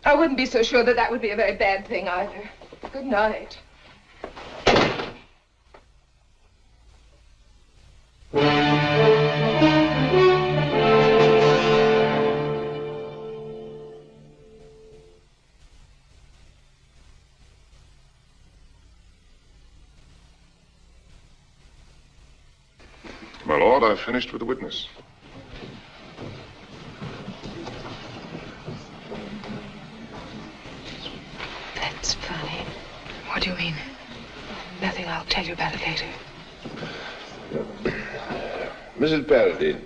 I wouldn't be so sure that that would be a very bad thing either. Good night. My lord, I've finished with the witness. That's funny. What do you mean? Nothing. I'll tell you about it later. Mrs. Paradine,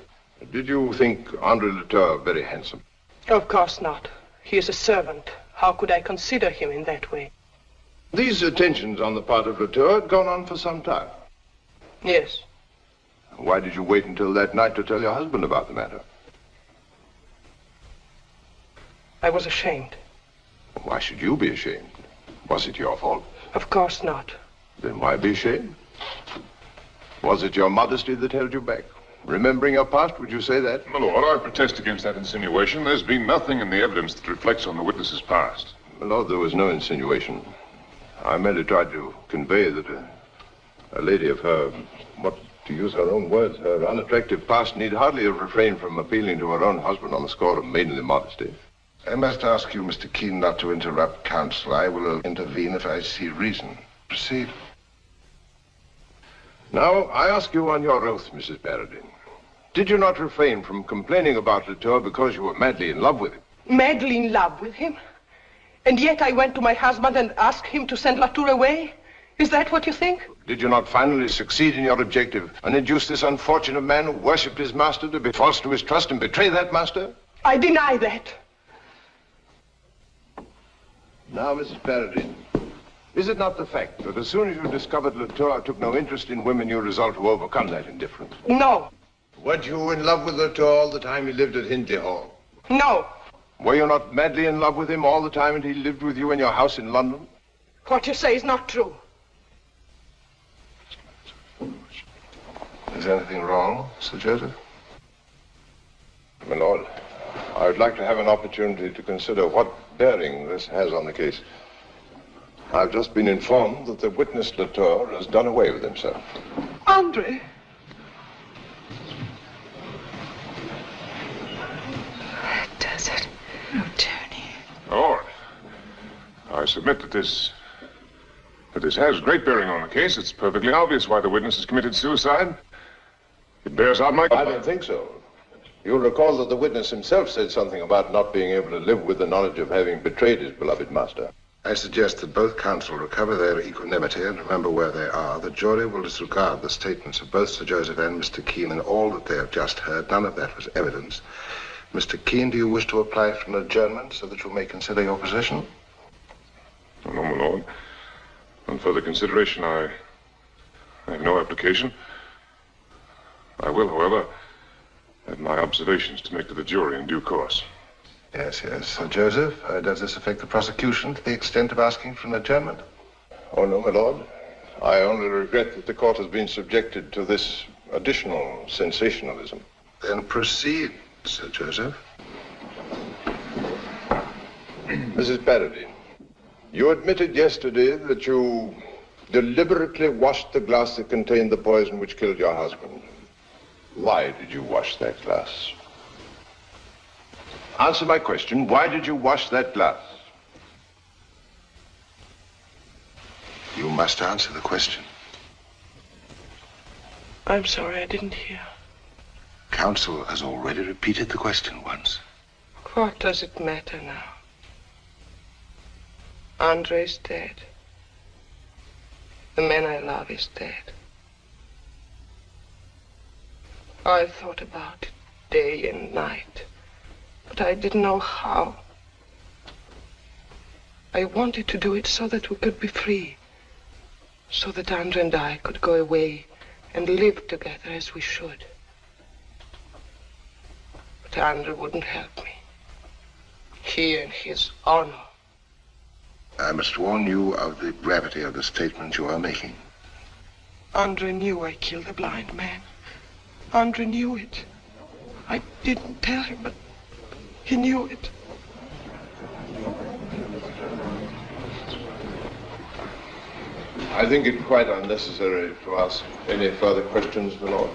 did you think Andre Latour very handsome? Of course not. He is a servant. How could I consider him in that way? These attentions on the part of Latour had gone on for some time. Yes. Why did you wait until that night to tell your husband about the matter? I was ashamed. Why should you be ashamed? Was it your fault? Of course not. Then why be ashamed? Was it your modesty that held you back? Remembering your past, would you say that? My lord, I protest against that insinuation. There's been nothing in the evidence that reflects on the witness's past. My lord, there was no insinuation. I merely tried to convey that a lady of her, to use her own words, her unattractive past need hardly have refrained from appealing to her own husband on the score of maidenly modesty. I must ask you, Mr. Keane, not to interrupt counsel. I will intervene if I see reason. Proceed. Now, I ask you on your oath, Mrs. Paradine. Did you not refrain from complaining about Latour because you were madly in love with him? Madly in love with him? And yet I went to my husband and asked him to send Latour away? Is that what you think? Did you not finally succeed in your objective and induce this unfortunate man who worshipped his master to be false to his trust and betray that master? I deny that. Now, Mrs. Paradine, is it not the fact that as soon as you discovered Latour took no interest in women, you resolved to overcome that indifference? No. Weren't you in love with Latour all the time he lived at Hindley Hall? No. Were you not madly in love with him all the time he lived with you in your house in London? What you say is not true. Is anything wrong, Sir Joseph? My lord, I would like to have an opportunity to consider what bearing this has on the case. I've just been informed that the witness Latour has done away with himself. Andre? That does it. Oh, Tony. My lord, I submit that this has great bearing on the case. It's perfectly obvious why the witness has committed suicide. It bears out my... I don't think so. You'll recall that the witness himself said something about not being able to live with the knowledge of having betrayed his beloved master. I suggest that both counsel recover their equanimity and remember where they are. The jury will disregard the statements of both Sir Joseph and Mr. Keane and all that they have just heard. None of that was evidence. Mr. Keane, do you wish to apply for an adjournment so that you may consider your position? No, my lord. On further consideration, I have no application. I will, however, have my observations to make to the jury in due course. Yes. Sir Joseph, does this affect the prosecution to the extent of asking for an adjournment? Oh, no, my lord. I only regret that the court has been subjected to this additional sensationalism. Then proceed, Sir Joseph. Mrs. Paradine, you admitted yesterday that you deliberately washed the glass that contained the poison which killed your husband. Why did you wash that glass? Answer my question. Why did you wash that glass? You must answer the question. I'm sorry, I didn't hear. Counsel has already repeated the question once. What does it matter now? Andre is dead. The man I love is dead. I thought about it day and night, but I didn't know how. I wanted to do it so that we could be free. So that Andre and I could go away and live together as we should. But Andre wouldn't help me. He and his honor. I must warn you of the gravity of the statement you are making. Andre knew I killed the blind man. Andre knew it. I didn't tell him, but he knew it. I think it quite unnecessary to ask any further questions, my lord.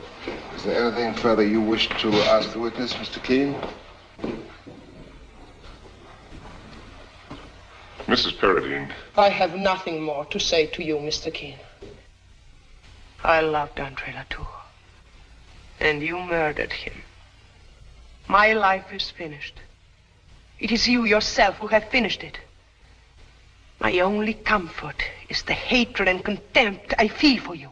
Is there anything further you wish to ask the witness, Mr. Keane? Mrs. Paradine. I have nothing more to say to you, Mr. Keane. I loved Andre Latour. And you murdered him. My life is finished. It is you yourself who have finished it. My only comfort is the hatred and contempt I feel for you.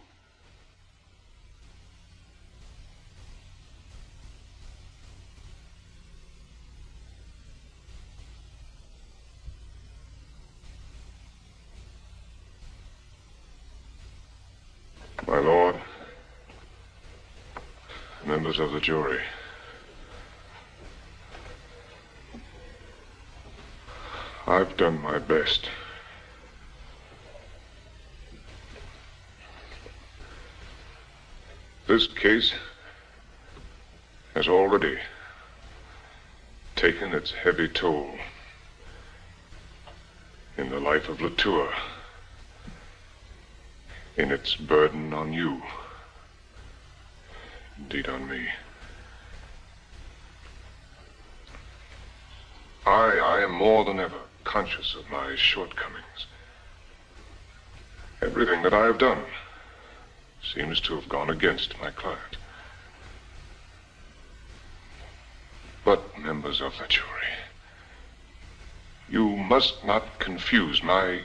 My lord, members of the jury, I've done my best. This case has already taken its heavy toll in the life of Latour, in its burden on you, indeed on me. I am more than ever conscious of my shortcomings. Everything that I have done seems to have gone against my client. But, members of the jury, you must not confuse my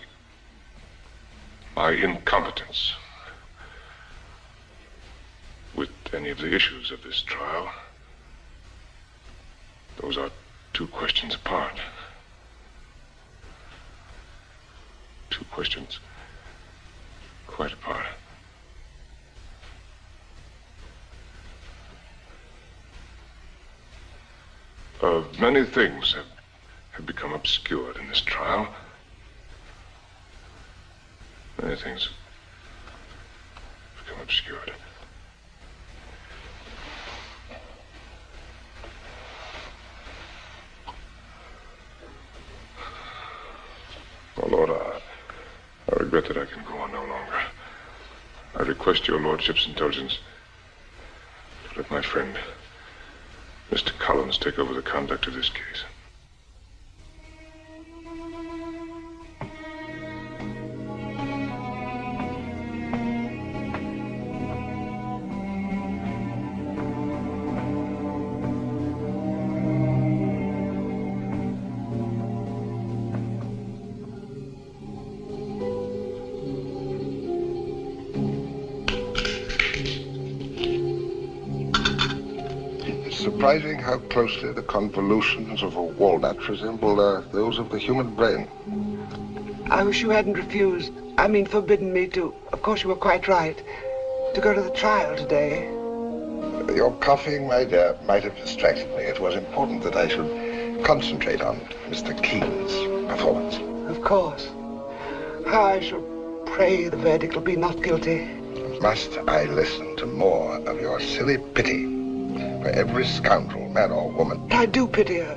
incompetence with any of the issues of this trial. Those are two questions apart. Two questions quite apart. Many things have become obscured in this trial. Many things have become obscured. Oh, Lord, I regret that I can go on no longer. I request your lordship's indulgence to let my friend, Mr. Collins, take over the conduct of this case. Surprising how closely the convolutions of a walnut resemble those of the human brain. I wish you hadn't refused. Forbidden me to. Of course, you were quite right. To go to the trial today. Your coughing, my dear, might have distracted me. It was important that I should concentrate on Mr. Keane's performance. Of course. How I shall pray the verdict will be not guilty. Must I listen to more of your silly pity for every scoundrel, man or woman? I do pity her.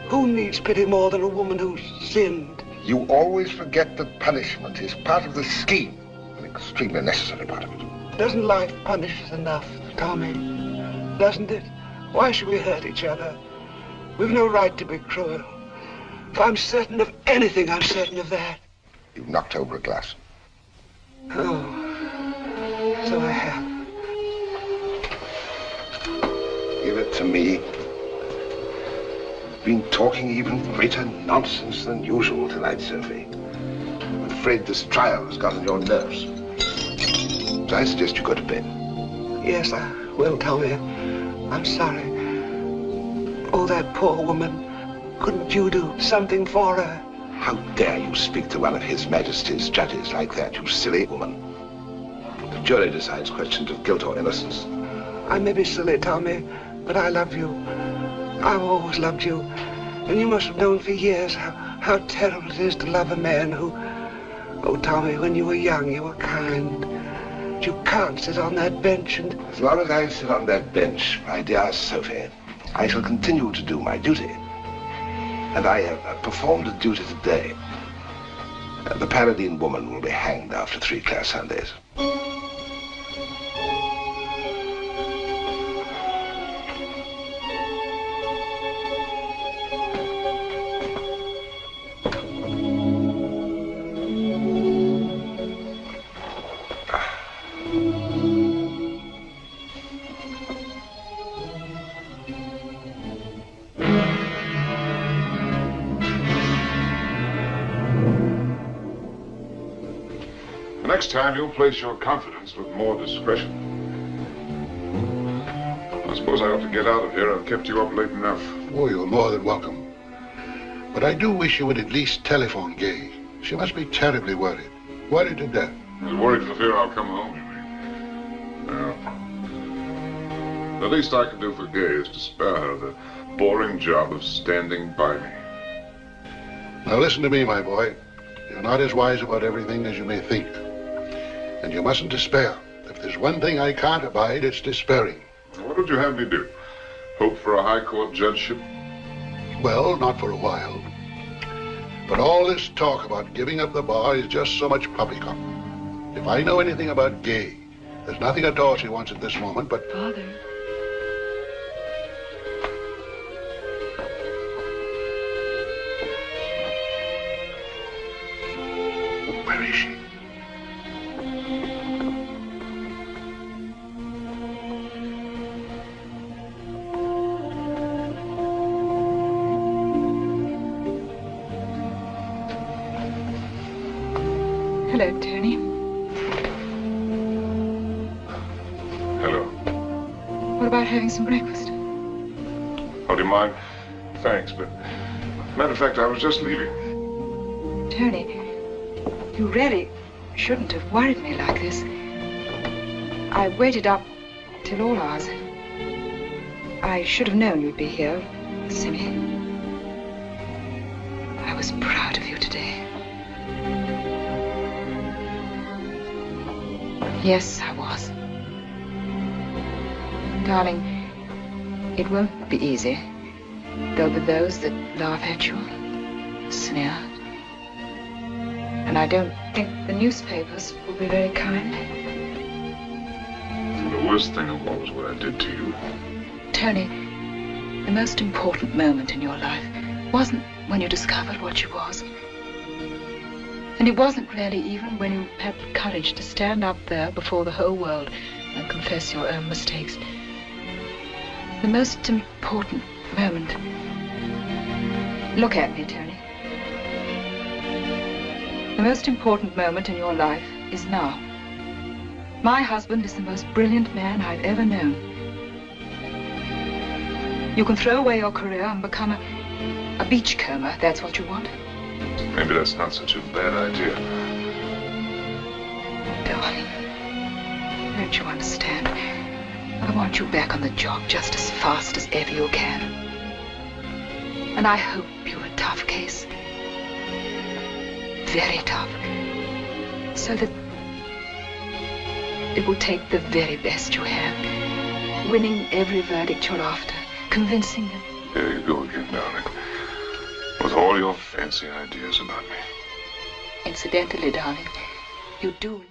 Who needs pity more than a woman who's sinned? You always forget that punishment is part of the scheme, an extremely necessary part of it. Doesn't life punish us enough, Tommy? Doesn't it? Why should we hurt each other? We've no right to be cruel. If I'm certain of anything, I'm certain of that. You knocked over a glass. Oh, so I have. Give it to me. You've been talking even greater nonsense than usual tonight, Sophie. I'm afraid this trial has got on your nerves. So I suggest you go to bed. Yes, I will, Tommy. I'm sorry. Oh, that poor woman. Couldn't you do something for her? How dare you speak to one of His Majesty's judges like that, you silly woman? The jury decides questions of guilt or innocence. I may be silly, Tommy, but I love you. I've always loved you. And you must have known for years how terrible it is to love a man who... Oh, Tommy, when you were young, you were kind. But you can't sit on that bench and... As long as I sit on that bench, my dear Sophie, I shall continue to do my duty. And I have performed a duty today. The Paradine woman will be hanged after 3 clear Sundays. Next time, you'll place your confidence with more discretion. I suppose I ought to get out of here. I've kept you up late enough. Oh, you're more than welcome. But I do wish you would at least telephone Gay. She must be terribly worried. Worried to death. She's worried for fear I'll come home, you mean? Well, the least I can do for Gay is to spare her the boring job of standing by me. Now listen to me, my boy. You're not as wise about everything as you may think. And you mustn't despair. If there's one thing I can't abide, it's despairing. What would you have me do? Hope for a high court judgeship? Well, not for a while. But all this talk about giving up the bar is just so much poppycock. If I know anything about Gay, there's nothing at all she wants at this moment but... Father. Where is she? Hello, Tony. Hello. What about having some breakfast? Oh, do you mind? Thanks, but... Matter of fact, I was just leaving. Tony, you really shouldn't have worried me like this. I waited up till all hours. I should have known you'd be here, Simmy. I was proud of you today. Yes, I was. Darling, it won't be easy. There'll be those that laugh at you, sneer. And I don't think the newspapers will be very kind. The worst thing of all was what I did to you. Tony, the most important moment in your life wasn't when you discovered what she was. And it wasn't really even when you had the courage to stand up there before the whole world and confess your own mistakes. The most important moment... Look at me, Tony. The most important moment in your life is now. My husband is the most brilliant man I've ever known. You can throw away your career and become a beachcomber, if that's what you want. Maybe that's not such a bad idea. Darling, don't you understand? I want you back on the job just as fast as ever you can. And I hope you're a tough case. Very tough. So that it will take the very best you have. Winning every verdict you're after. Convincing them. There you go again, darling. With all your fancy ideas about me. Incidentally, darling, you do